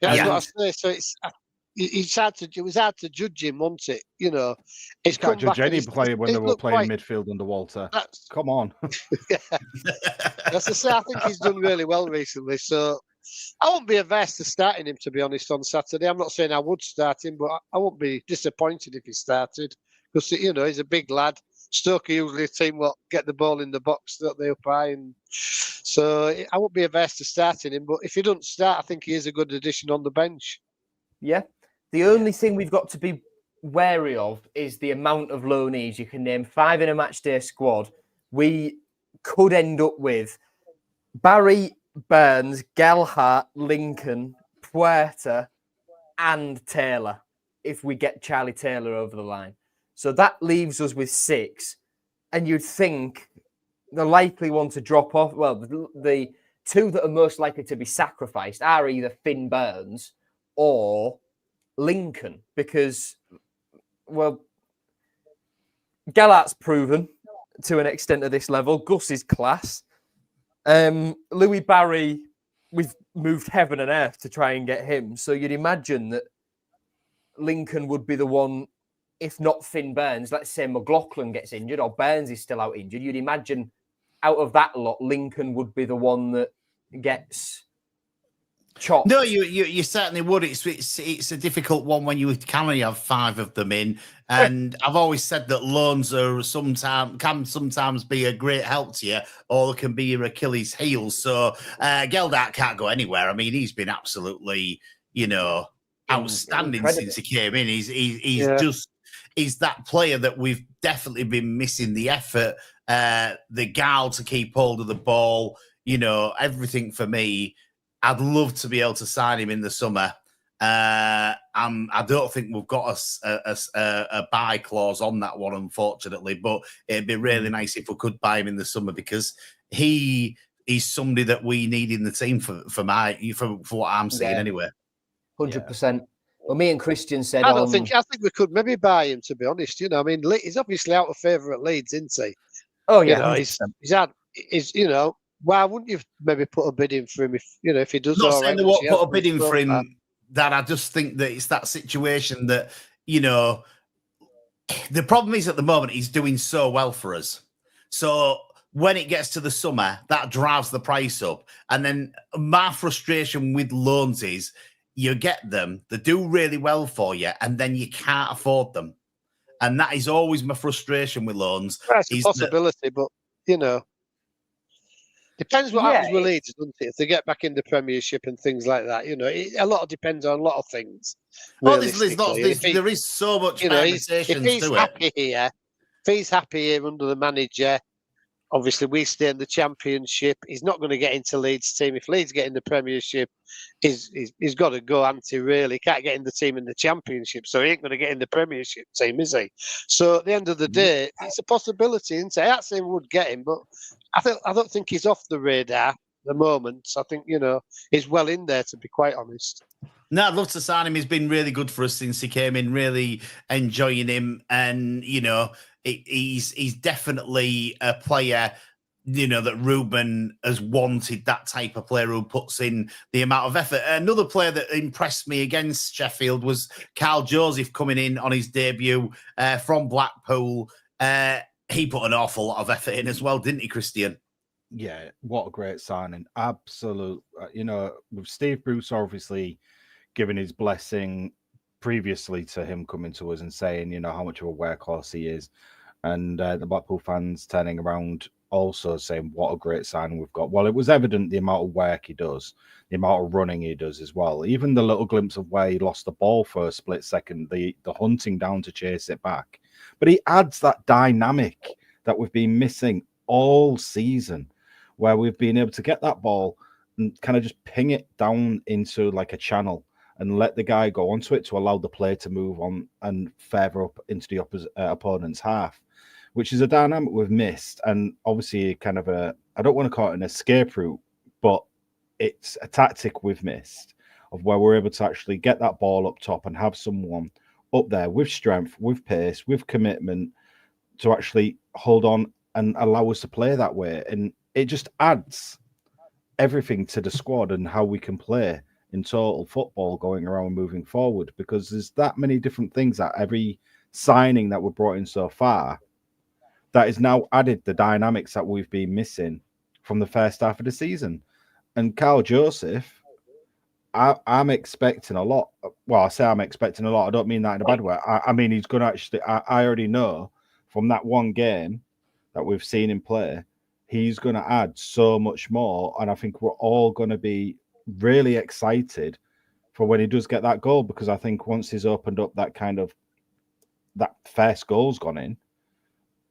Speaker 4: That's what I say. So it was hard to judge him, wasn't it? You know,
Speaker 2: you can't judge any player when they were playing midfield under Walter. Come on.
Speaker 4: As I say, I think he's done really well recently. So I won't be averse to starting him, to be honest, on Saturday. I'm not saying I would start him, but I won't be disappointed if he started because, you know, he's a big lad. Stoke are usually a team that get the ball in the box that they up high. And so I won't be averse to starting him, but if he doesn't start, I think he is a good addition on the bench.
Speaker 3: Yeah. The only thing we've got to be wary of is the amount of loanees. You can name 5 in a match day squad. We could end up with Barry, Burns, Gelhardt, Lincoln, Puerta, and Taylor if we get Charlie Taylor over the line. So that leaves us with 6. And you'd think the likely one to drop off, well, the 2 that are most likely to be sacrificed are either Finn Burns or Lincoln because, well, Gelhardt's proven to an extent at this level. Gus is class. Louis Barry, we've moved heaven and earth to try and get him. So you'd imagine that Lincoln would be the one, if not Finn Burns. Let's say McLaughlin gets injured or Burns is still out injured. You'd imagine out of that lot, Lincoln would be the one that gets chopped.
Speaker 7: No, you certainly would. It's a difficult one when you can only have 5 of them in. And I've always said that loans can sometimes be a great help to you, or they can be your Achilles heel. So Gelhardt can't go anywhere. I mean, he's been absolutely, you know, outstanding since he came in. He's that player that we've definitely been missing. The effort, the guile to keep hold of the ball, you know, everything for me. I'd love to be able to sign him in the summer. I don't think we've got a buy clause on that one, unfortunately, but it'd be really nice if we could buy him in the summer because he's somebody that we need in the team for what I'm seeing anyway.
Speaker 3: 100%. Well, me and Christian said
Speaker 4: I think we could maybe buy him, to be honest. You know, I mean, he's obviously out of favour at Leeds, isn't he?
Speaker 3: Oh, yeah.
Speaker 4: You know, he's you know, why wouldn't you maybe put a bid in for him if he does?
Speaker 7: Not saying they won't put a bid in for him. That I just think that it's that situation that, you know, the problem is at the moment he's doing so well for us. So when it gets to the summer, that drives the price up. And then my frustration with loans is you get them, they do really well for you, and then you can't afford them. And that is always my frustration with loans.
Speaker 4: That's a possibility, but, you know, depends what happens with Leeds, doesn't it? If they get back in the Premiership and things like that, you know, a lot depends on a lot of things.
Speaker 7: Well, there is so much conversation to it.
Speaker 4: If he's happy here under the manager, obviously we stay in the Championship. He's not going to get into Leeds' team. If Leeds get in the Premiership, he's got to go anti, really. He can't get in the team in the Championship, so he ain't going to get in the Premiership team, is he? So at the end of the day, it's a possibility, isn't it? I'm not saying we would get him, but I don't think he's off the radar at the moment. I think, you know, he's well in there, to be quite honest.
Speaker 7: No, I'd love to sign him. He's been really good for us since he came in, really enjoying him. And, you know, he's definitely a player, you know, that Ruben has wanted, that type of player who puts in the amount of effort. Another player that impressed me against Sheffield was Carl Joseph coming in on his debut from Blackpool. He put an awful lot of effort in as well, didn't he, Christian?
Speaker 2: Yeah, what a great signing. Absolute. With Steve Bruce obviously giving his blessing previously to him coming to us and saying, how much of a workhorse he is. And the Blackpool fans turning around also saying what a great signing we've got. Well, it was evident the amount of work he does, the amount of running he does as well. Even the little glimpse of where he lost the ball for a split second, the hunting down to chase it back. But he adds that dynamic that we've been missing all season, where we've been able to get that ball and kind of just ping it down into like a channel and let the guy go onto it to allow the player to move on and further up into the opponent's half, which is a dynamic we've missed. And obviously kind of I don't want to call it an escape route, but it's a tactic we've missed of where we're able to actually get that ball up top and have someone up there with strength, with pace, with commitment to actually hold on and allow us to play that way. And it just adds everything to the squad and how we can play in total football going around and moving forward, because there's that many different things that every signing that we've brought in so far that is now added the dynamics that we've been missing from the first half of the season. And Carl Joseph, I'm expecting a lot. Well, I say I'm expecting a lot. I don't mean that in a bad way. I mean, he's going to actually, I already know from that one game that we've seen him play, he's going to add so much more. And I think we're all going to be really excited for when he does get that goal, because I think once he's opened up that first goal's gone in,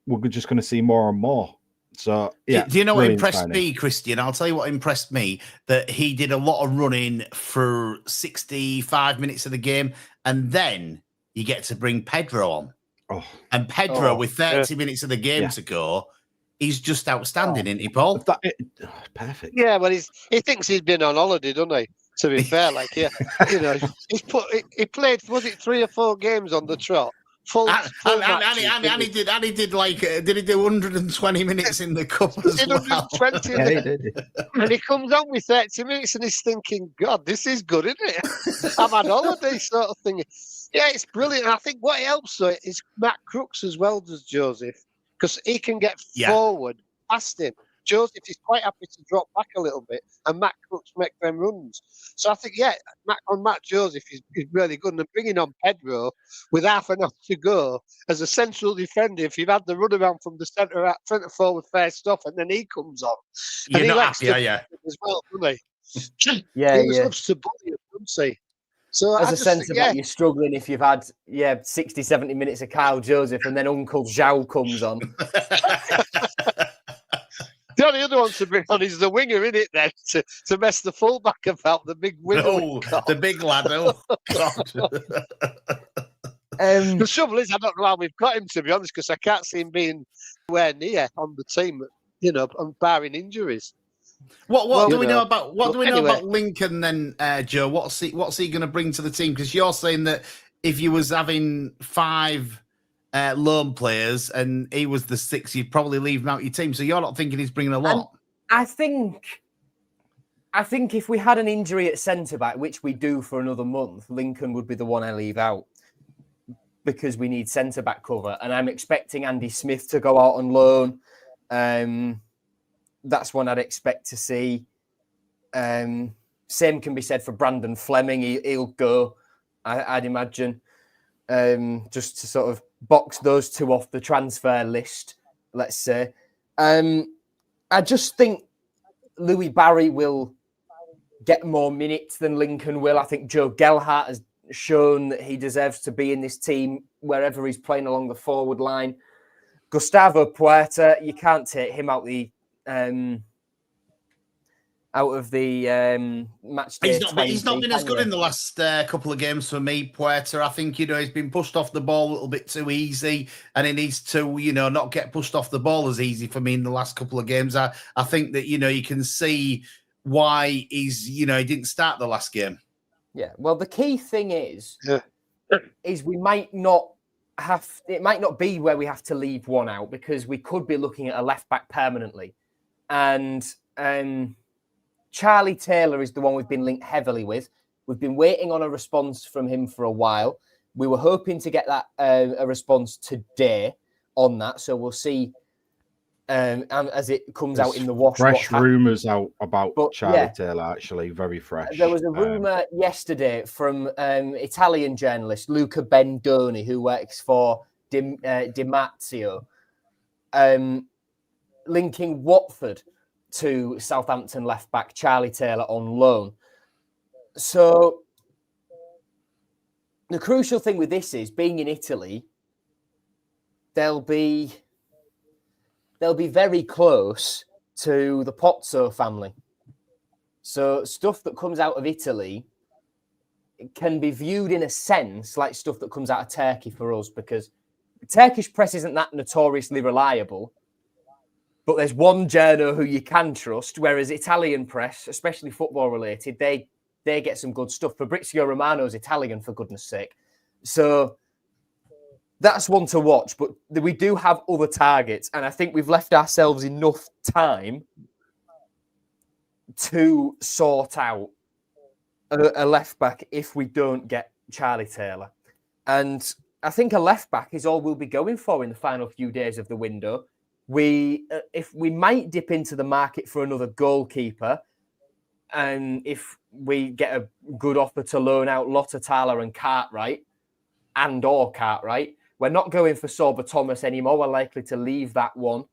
Speaker 2: we're just going to see more and more. So, yeah.
Speaker 7: Do you know what impressed me, Christian? I'll tell you what impressed me, that he did a lot of running for 65 minutes of the game, and then you get to bring Pedro on.
Speaker 2: Oh.
Speaker 7: And Pedro, with 30 minutes of the game to go, he's just outstanding, isn't he, Paul?
Speaker 2: Perfect.
Speaker 4: Yeah, well, he thinks he's been on holiday, doesn't he? To be fair, he played, was it 3 or 4 games on the trot?
Speaker 7: And he did like, did he do 120 minutes in the cup as well?
Speaker 4: 120, and he comes on with 30 minutes and he's thinking, God, this is good, isn't it? I'm on holiday sort of thing. Yeah, it's brilliant. I think what helps though is Matt Crooks as well does Joseph, because he can get forward past him. Joseph is quite happy to drop back a little bit, and Matt Crooks make them runs. So I think, Matt Joseph is really good. And bringing on Pedro with half an hour to go as a central defender, if you've had the run around from the centre forward first off, and then he comes on.
Speaker 7: You're not happy,
Speaker 4: as well, doesn't he?
Speaker 3: He
Speaker 4: loves to bully him, doesn't he? So
Speaker 3: as a centre back, you're struggling if you've had 60, 70 minutes of Kyle Joseph and then Uncle Zhao comes on.
Speaker 4: The only other one to bring on is the winger, isn't it, then, to mess the fullback about, the big winger.
Speaker 7: Oh, the big lad. Oh, God.
Speaker 4: The trouble is, I don't know how we've got him, to be honest, because I can't see him being anywhere near on the team, barring injuries.
Speaker 7: What do we know about Lincoln then, Joe? What's he going to bring to the team? Because you're saying that if you was having 5 loan players and he was the 6th, you'd probably leave him out your team. So you're not thinking he's bringing a lot.
Speaker 3: I think if we had an injury at centre back, which we do for another month, Lincoln would be the one I leave out, because we need centre back cover, and I'm expecting Andy Smith to go out on loan. That's one I'd expect to see. Same can be said for Brandon Fleming. He'll go, I'd imagine, just to sort of box those 2 off the transfer list, let's say. I just think Louis Barry will get more minutes than Lincoln will. I think Joe Gelhardt has shown that he deserves to be in this team wherever he's playing along the forward line. Gustavo Puerta, you can't take him out of the match day.
Speaker 7: He's not been as good in the last couple of games for me, Puerta. I think, he's been pushed off the ball a little bit too easy, and he needs to, not get pushed off the ball as easy for me in the last couple of games. I think that, you can see why he's, he didn't start the last game.
Speaker 3: Yeah, well, the key thing is we might not it might not be where we have to leave one out, because we could be looking at a left back permanently. And Charlie Taylor is the one we've been linked heavily with. We've been waiting on a response from him for a while. We were hoping to get that a response today on that. So we'll see and as it comes out in the wash.
Speaker 2: Fresh rumours out about Charlie Taylor, actually, very fresh.
Speaker 3: There was a rumour yesterday from Italian journalist Luca Bendoni, who works for Di Marzio, linking Watford to Southampton left-back Charlie Taylor on loan. So the crucial thing with this is, being in Italy, they'll be very close to the Pozzo family. So stuff that comes out of Italy can be viewed in a sense like stuff that comes out of Turkey for us, because Turkish press isn't that notoriously reliable, but there's one journo who you can trust, whereas Italian press, especially football related, they get some good stuff. Fabrizio Romano's Italian, for goodness sake. So that's one to watch, but we do have other targets, and I think we've left ourselves enough time to sort out a left-back if we don't get Charlie Taylor. And I think a left-back is all we'll be going for in the final few days of the window. If we might dip into the market for another goalkeeper, and if we get a good offer to loan out Lottatala and Cartwright, we're not going for Sorba Thomas anymore. We're likely to leave that one.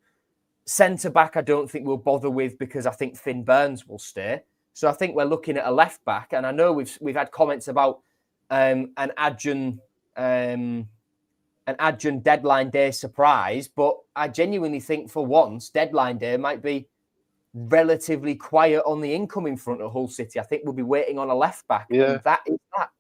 Speaker 3: Centre-back, I don't think we'll bother with, because I think Finn Burns will stay. So I think we're looking at a left-back. And I know we've had comments about an Adjun deadline day surprise, but I genuinely think for once, deadline day might be relatively quiet on the incoming front of Hull City. I think we'll be waiting on a left-back.
Speaker 4: Yeah.
Speaker 3: And that is that.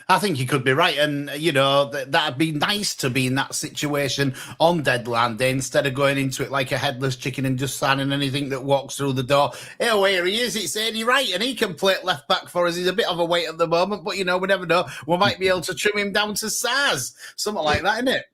Speaker 7: I think you could be right. And, you know, that'd be nice to be in that situation on deadline day instead of going into it like a headless chicken and just signing anything that walks through the door. Oh, here he is. It's Eddie Wright, and he can play at left back for us. He's a bit of a weight at the moment, but, you know, we never know. We might be able to trim him down to Saz. Something like that, isn't it?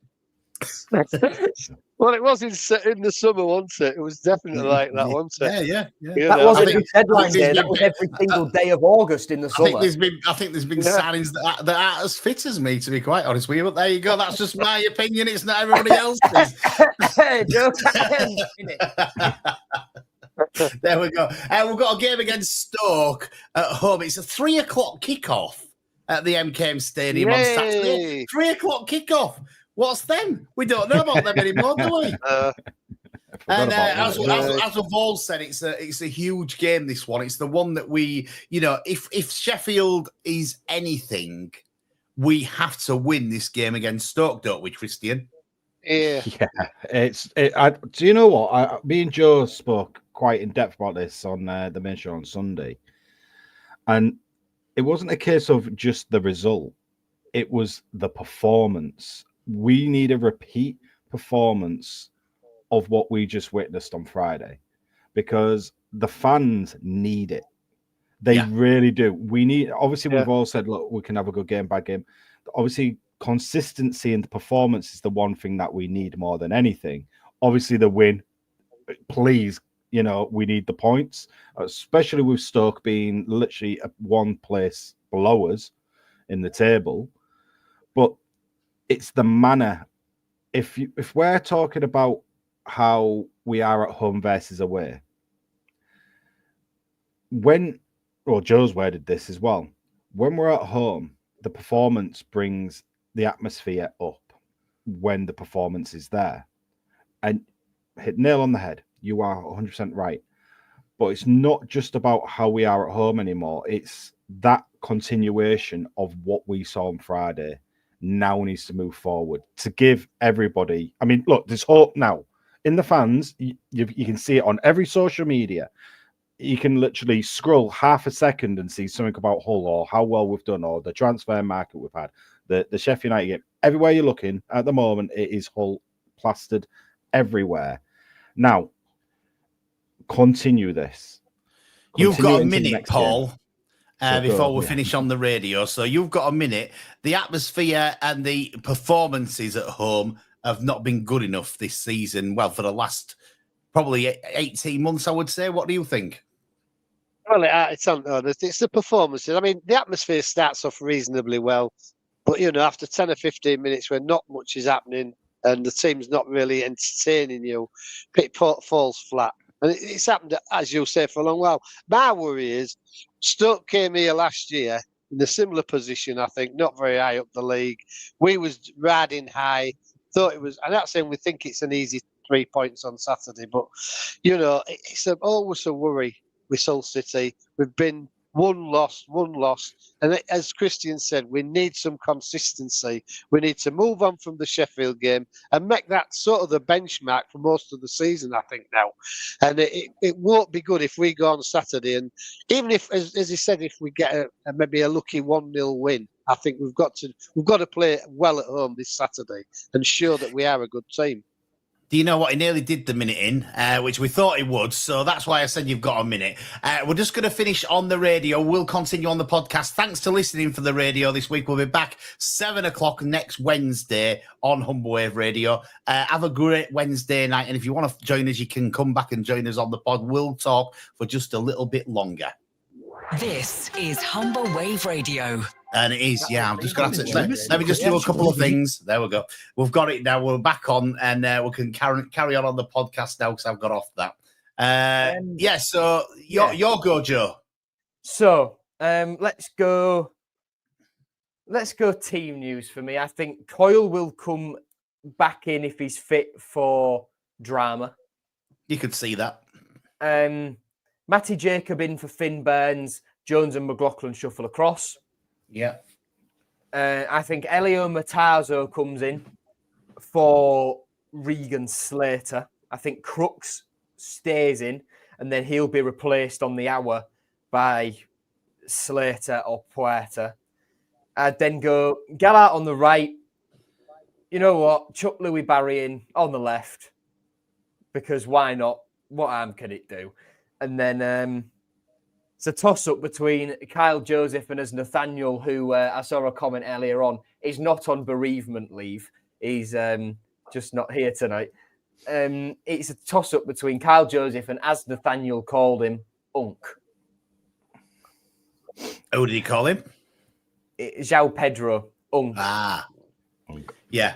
Speaker 4: Well, it was in the summer, wasn't it? It was definitely like that, wasn't it?
Speaker 7: Yeah.
Speaker 3: That wasn't deadline day. That was every single day of August in the summer.
Speaker 7: I think there's been signings that aren't as fit as me, to be quite honest with you. But there you go. That's just my opinion. It's not everybody else's. There we go. We've got a game against Stoke at home. It's a 3 o'clock kickoff at the MKM Stadium on Saturday. 3 o'clock kickoff. What's them? We don't know about them anymore, do we? And as we've all said, it's a huge game, this one. It's the one that we, you know, if Sheffield is anything, we have to win this game against Stoke, don't we, Christian?
Speaker 4: Yeah.
Speaker 2: Do you know what? Me and Joe spoke quite in depth about this on the main show on Sunday. And it wasn't a case of just the result. It was the performance. We need a repeat performance of what we just witnessed on Friday, because the fans need it. They really do. We need, obviously, we've all said, look, we can have a good game, bad game. Obviously, consistency in the performance is the one thing that we need more than anything. Obviously, the win, please, you know, we need the points, especially with Stoke being literally one place below us in the table. But it's the manner. If we're talking about how we are at home versus away, Joe's worded this as well. When we're at home, the performance brings the atmosphere up when the performance is there. And hit nail on the head. You are 100% right. But it's not just about how we are at home anymore. It's that continuation of what we saw on Friday now needs to move forward to give everybody. I mean, look, there's hope now in the fans. You can see it on every social media. You can literally scroll half a second and see something about Hull or how well we've done or the transfer market we've had, the Sheffield United game. Everywhere you're looking at the moment, it is Hull plastered everywhere. Now, continue this.
Speaker 7: You've got a minute, Paul. Before we finish on the radio. So you've got a minute. The atmosphere and the performances at home have not been good enough this season. Well, for the last probably 18 months, I would say. What do you think?
Speaker 4: Well, it's the performances. I mean, the atmosphere starts off reasonably well. But, you know, after 10 or 15 minutes when not much is happening, and the team's not really entertaining you, it falls flat. And it's happened, as you say, for a long while. My worry is Stoke came here last year in a similar position, I think, not very high up the league. We was riding high, thought it was, I'm not saying we think it's an easy 3 points on Saturday, but, it's always a worry with Hull City. We've been one loss. And as Christian said, we need some consistency. We need to move on from the Sheffield game and make that sort of the benchmark for most of the season, I think, now. And it won't be good if we go on Saturday. And even if, as he said, if we get maybe a lucky 1-0 win, I think we've got to play well at home this Saturday and show that we are a good team.
Speaker 7: Do you know what? He nearly did the minute in, which we thought he would. So that's why I said you've got a minute. We're just going to finish on the radio. We'll continue on the podcast. Thanks for listening for the radio this week. We'll be back 7 o'clock next Wednesday on Humber Wave Radio. Have a great Wednesday night. And if you want to join us, you can come back and join us on the pod. We'll talk for just a little bit longer.
Speaker 8: This is Humber Wave Radio.
Speaker 7: And it is, yeah. I'm just going to let me just do a couple of things. There we go. We've got it now. We're back on, and we can carry on the podcast now because I've got off that. So your go, Joe.
Speaker 3: So let's go team news for me. I think Coyle will come back in if he's fit for drama.
Speaker 7: You could see that.
Speaker 3: Matty Jacob in for Finn Burns, Jones and McLaughlin shuffle across.
Speaker 7: Yeah.
Speaker 3: I think Elio Matazzo comes in for Regan Slater. I think Crooks stays in, and then he'll be replaced on the hour by Slater or Puerta. I'd then go Gallart on the right. You know what? Chuck Louis Barry in on the left, because why not? What harm can it do? And then it's a toss-up between Kyle Joseph and as Nathaniel, who I saw a comment earlier on, is not on bereavement leave. He's just not here tonight. It's a toss-up between Kyle Joseph and, as Nathaniel called him, Unk.
Speaker 7: Who did he call him?
Speaker 3: João Pedro, Unk.
Speaker 7: Yeah.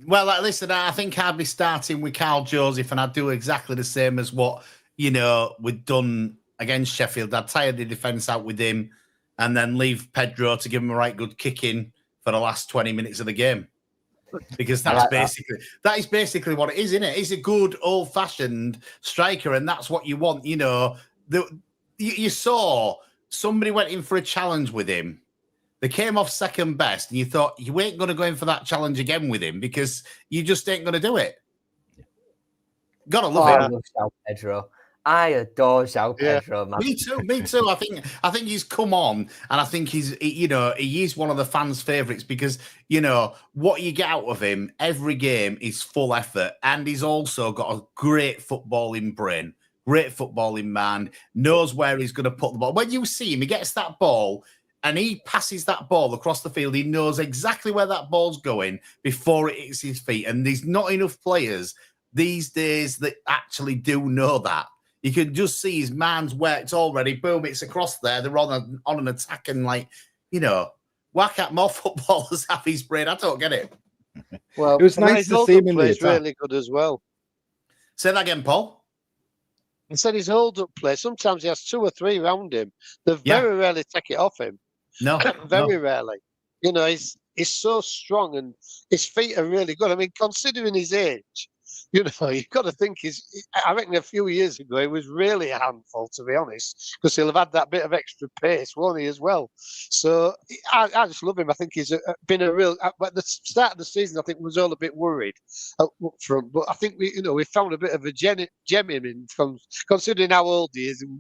Speaker 7: Well, listen, I think I'd be starting with Kyle Joseph, and I'd do exactly the same as what, we'd done against Sheffield. I'd tire the defence out with him and then leave Pedro to give him a right good kicking for the last 20 minutes of the game. Because that is basically what it is, isn't it? He's a good old-fashioned striker, and that's what you want. You saw somebody went in for a challenge with him. They came off second best, and you thought, you ain't going to go in for that challenge again with him because you just ain't going to do it. Gotta love him.
Speaker 3: I love João Pedro. I adore João Pedro, man.
Speaker 7: Me too. I think he's come on, and I think he is one of the fans' favourites because, what you get out of him every game is full effort, and he's also got a great footballing brain, great footballing man, knows where he's going to put the ball. When you see him, he gets that ball, and he passes that ball across the field. He knows exactly where that ball's going before it hits his feet, and there's not enough players these days that actually do know that. You can just see his man's worked already. Boom, it's across there. They're on an attack, and why can't more footballers have his brain? I don't get it.
Speaker 4: Well,
Speaker 2: it was nice to see him in the attack.
Speaker 4: Really good as well.
Speaker 7: Say that again, Paul.
Speaker 4: I said his hold-up play. Sometimes he has 2 or 3 around him. They very rarely take it off him.
Speaker 7: No,
Speaker 4: very rarely. He's so strong, and his feet are really good. I mean, considering his age. You've got to think I reckon a few years ago, he was really a handful, to be honest, because he'll have had that bit of extra pace, won't he, as well? So I just love him. I think he's been a real, at the start of the season, I think was all a bit worried up front, but I think we found a bit of a gem in him from considering how old he is, and,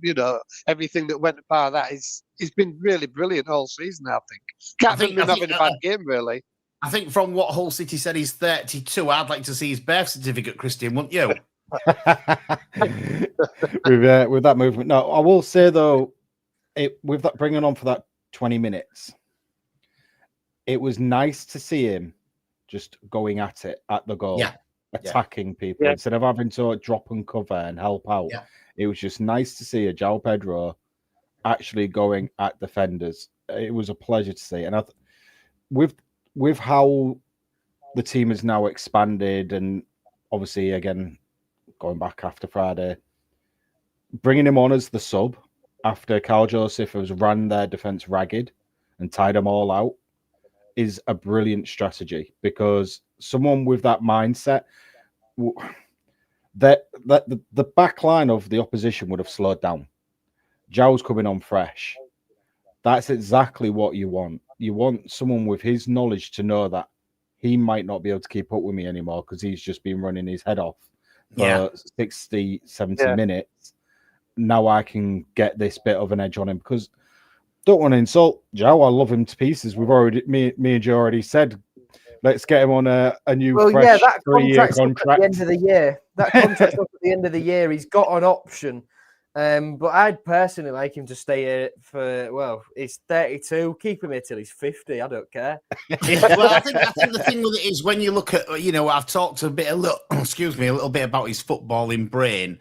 Speaker 4: everything that went by that. He's been really brilliant all season, I think. Can't remember him having a bad game, really.
Speaker 7: I think from what Hull City said, he's 32. I'd like to see his birth certificate, Christian, wouldn't you?
Speaker 2: with that movement. No, I will say, though, with that bringing on for that 20 minutes, it was nice to see him just going at it at the goal, attacking people instead of having to drop and cover and help out. Yeah. It was just nice to see a João Pedro actually going at defenders. It was a pleasure to see. And with how the team has now expanded, and obviously, again, going back after Friday, bringing him on as the sub after Carl Joseph has ran their defense ragged and tied them all out is a brilliant strategy, because someone with that mindset, that the back line of the opposition would have slowed down. Zhao's coming on fresh. That's exactly what you want. You want someone with his knowledge to know that he might not be able to keep up with me anymore because he's just been running his head off for 60, 70 minutes. Now I can get this bit of an edge on him, because don't want to insult Zhao. I love him to pieces. We've already, me and Joe already said, let's get him on a new fresh
Speaker 3: that
Speaker 2: 3-year
Speaker 3: contract's up at the end of the year. That contract's up at the end of the year. He's got an option. But I'd personally like him to stay here for, well, he's 32. Keep him here till he's 50. I don't care.
Speaker 7: Well, I think the thing with it is, when you look at, I've talked a little bit about his footballing brain.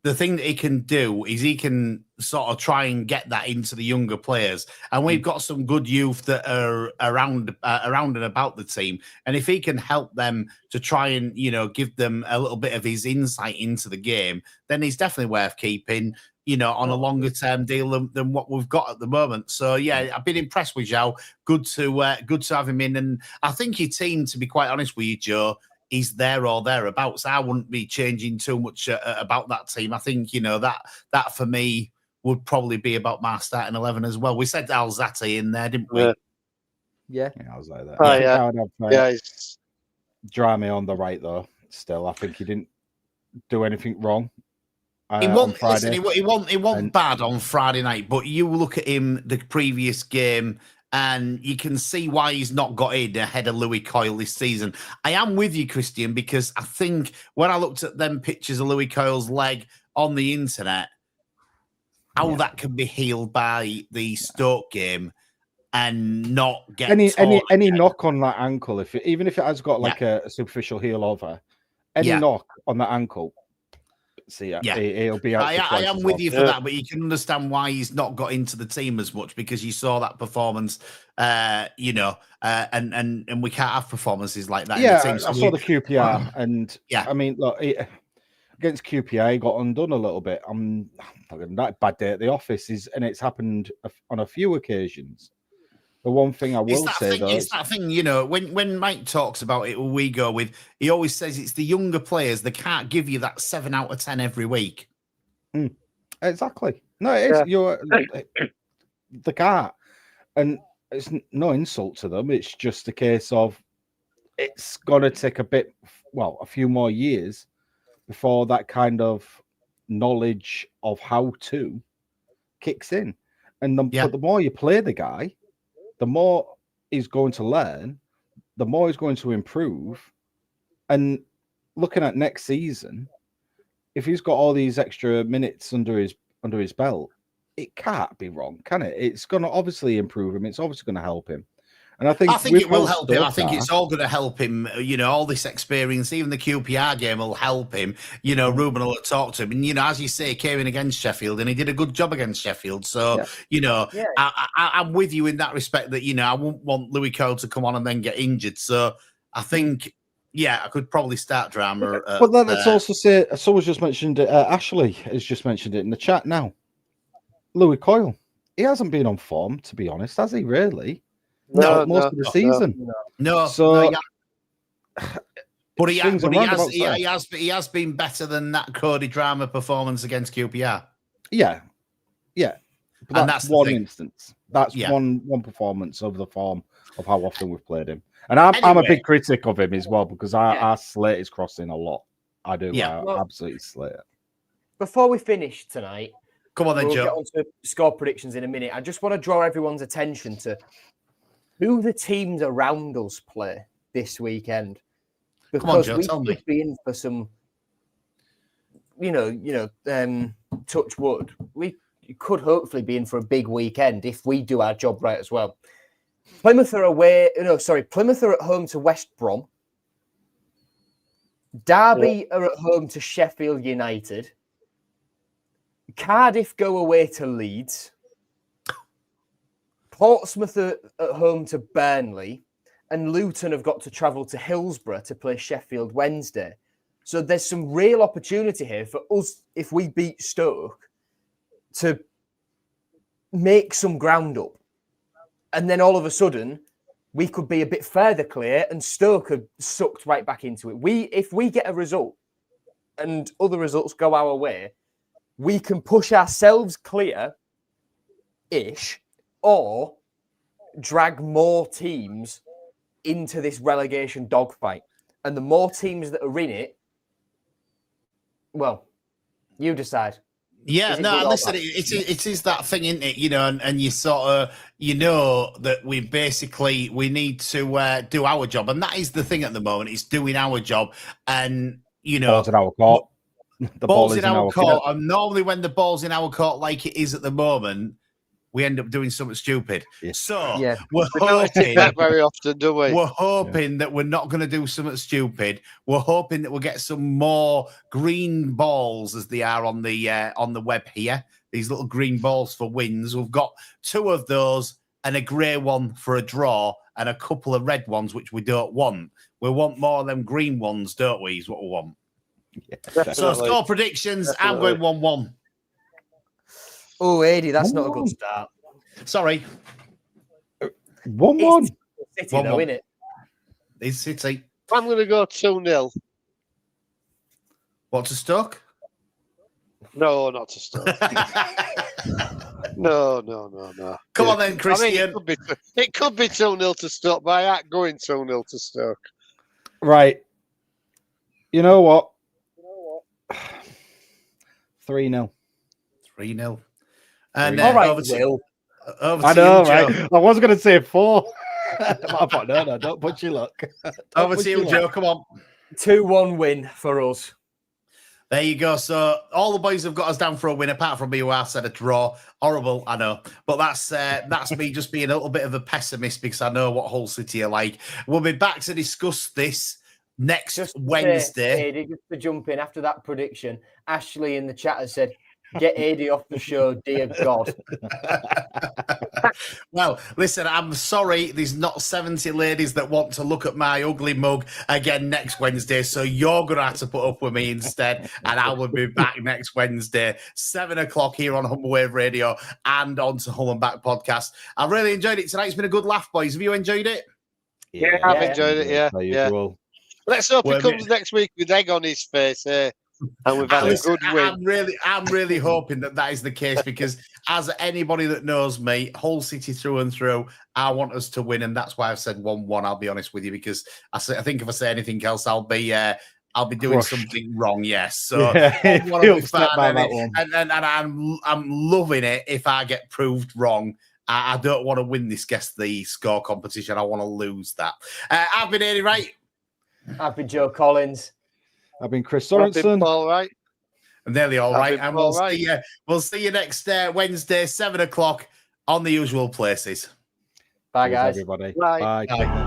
Speaker 7: The thing that he can do is he can sort of try and get that into the younger players. And we've got some good youth that are around and about the team. And if he can help them to try and, give them a little bit of his insight into the game, then he's definitely worth keeping, on a longer term deal than what we've got at the moment. So, yeah, I've been impressed with Zhao. Good to have him in. And I think your team, to be quite honest with you, Joe, is there or thereabouts. I wouldn't be changing too much about that team. I think, that for me would probably be about my starting 11 as well. We said Alzate in there, didn't we?
Speaker 2: Yeah, I was like that.
Speaker 4: I would have
Speaker 2: Drame on the right, though. Still, I think he didn't do anything wrong.
Speaker 7: He wasn't bad on Friday night, but you look at him the previous game, and you can see why he's not got in ahead of Louis Coyle this season. I am with you, Christian, because I think when I looked at them pictures of Louis Coyle's leg on the internet, how that can be healed by the Stoke game and not get
Speaker 2: any knock on that ankle, even if it has got like a superficial heel over, any knock on that ankle. It'll be out.
Speaker 7: I am with you for that, but you can understand why he's not got into the team as much, because you saw that performance, and we can't have performances like that.
Speaker 2: Yeah,
Speaker 7: in the team. So
Speaker 2: I saw the QPR, and I mean, look, against QPR, he got undone a little bit. I'm talking that bad day at the office and it's happened on a few occasions. The one thing I will say, though,
Speaker 7: it's that thing, when Mike talks about it, we go with, he always says it's the younger players. They can't give you that 7 out of 10 every week.
Speaker 2: Exactly. No, it is. They can't. And it's no insult to them. It's just a case of it's going to take a few more years before that kind of knowledge of how to kicks in. But the more you play the guy, the more he's going to learn, the more he's going to improve. And looking at next season, if he's got all these extra minutes under his belt, it can't be wrong, can it? It's going to obviously improve him. It's obviously going to help him. And I think
Speaker 7: it will help him. I think it's all going to help him. All this experience, even the QPR game will help him. Ruben will talk to him. And, as you say, he came in against Sheffield and he did a good job against Sheffield. So, I'm with you in that respect that, I wouldn't want Louis Cole to come on and then get injured. So I think, I could probably start drama.
Speaker 2: But let's also say, someone's just mentioned it, Ashley has just mentioned it in the chat now. Louis Coyle, he hasn't been on form, to be honest, has he really? Most of the season.
Speaker 7: No.
Speaker 2: So,
Speaker 7: but he has been better than that Cody Drama performance against QPR.
Speaker 2: Yeah. But that's one instance. That's one performance of the form of how often we've played him. And I'm a big critic of him as well, because I slate his crossing a lot. I do. I absolutely slate it.
Speaker 3: Before we finish tonight,
Speaker 7: come on then, Joe.
Speaker 3: We'll get on to score predictions in a minute. I just want to draw everyone's attention to who the teams around us play this weekend, because we could be in for some, touch wood. We could hopefully be in for a big weekend if we do our job right as well. Plymouth are at home to West Brom. Derby are at home to Sheffield United. Cardiff go away to Leeds. Portsmouth are at home to Burnley, and Luton have got to travel to Hillsborough to play Sheffield Wednesday. So there's some real opportunity here for us, if we beat Stoke, to make some ground up. And then all of a sudden, we could be a bit further clear and Stoke are sucked right back into it. If we get a result and other results go our way, we can push ourselves clear-ish or drag more teams into this relegation dogfight. And the more teams that are in it, well, you decide.
Speaker 7: Yeah, no, listen, it is that thing, isn't it? You know, and you sort of, you know, that we need to do our job. And that is the thing at the moment, it's doing our job. And, you know,
Speaker 2: ball's in our court. The
Speaker 7: ball's in our court. And normally when the ball's in our court, like it is at the moment, we end up doing something stupid.
Speaker 2: Yeah.
Speaker 7: So
Speaker 3: yeah.
Speaker 7: we're
Speaker 4: We don't see
Speaker 7: hoping
Speaker 4: that very often, do we?
Speaker 7: We're hoping that we're not going to do something stupid. We're hoping that we'll get some more green balls, as they are on the web here. These little green balls for wins. We've got 2 of those and a grey one for a draw and a couple of red ones, which we don't want. We want more of them green ones, don't we? Is what we want.
Speaker 2: Yeah,
Speaker 7: so score predictions. Definitely. I'm going 1-1.
Speaker 3: Oh, Adi, that's not a good start.
Speaker 7: Sorry.
Speaker 2: 1-1.
Speaker 3: City, though, isn't it?
Speaker 7: It's City.
Speaker 4: I'm going to go 2-0.
Speaker 7: What, to Stoke?
Speaker 4: No, not to Stoke. No.
Speaker 7: Come on then, Christian.
Speaker 4: I mean, it could be 2-0 to Stoke, but I ain't going 2-0 to Stoke.
Speaker 2: Right. You know what? 3-0.
Speaker 7: 3-0. And
Speaker 3: all right,
Speaker 7: over to you,
Speaker 2: I know, right?
Speaker 7: Joe.
Speaker 2: I was going to say 4. I thought, no, don't put your luck.
Speaker 7: Over to you, Joe. Come on.
Speaker 3: 2-1 win for us.
Speaker 7: There you go. So all the boys have got us down for a win, apart from me, who I said a draw. Horrible, I know. But that's me just being a little bit of a pessimist because I know what Hull City are like. We'll be back to discuss this next Wednesday.
Speaker 3: Adi, just to jump in after that prediction, Ashley in the chat has said, get Adi off the show, dear God.
Speaker 7: Well, listen, I'm sorry there's not 70 ladies that want to look at my ugly mug again next Wednesday, so you're going to have to put up with me instead, and I will be back next Wednesday, 7 o'clock here on Humber Wave Radio and on to Hull and Back podcast. I've really enjoyed it tonight. It's been a good laugh, boys. Have you enjoyed it?
Speaker 4: Yeah, I've enjoyed it, yeah. Let's hope he comes next week with egg on his face, eh? And we've had a good win.
Speaker 7: I'm really hoping that is the case because as anybody that knows me, Hull City through and through, I want us to win, and that's why I've said 1-1. I'll be honest with you because I think if I say anything else, I'll be doing something wrong. Yes, so and I'm loving it if I get proved wrong. I don't want to win this Guess the Score competition. I want to lose that. I've been Adi Wright.
Speaker 3: I've been Joe Collins.
Speaker 2: I've been Chris Sorensen.
Speaker 4: All right.
Speaker 7: And nearly all right. And we'll see you next Wednesday, 7 o'clock on the usual places.
Speaker 3: Bye, guys.
Speaker 2: Everybody.
Speaker 4: Bye.
Speaker 7: Bye.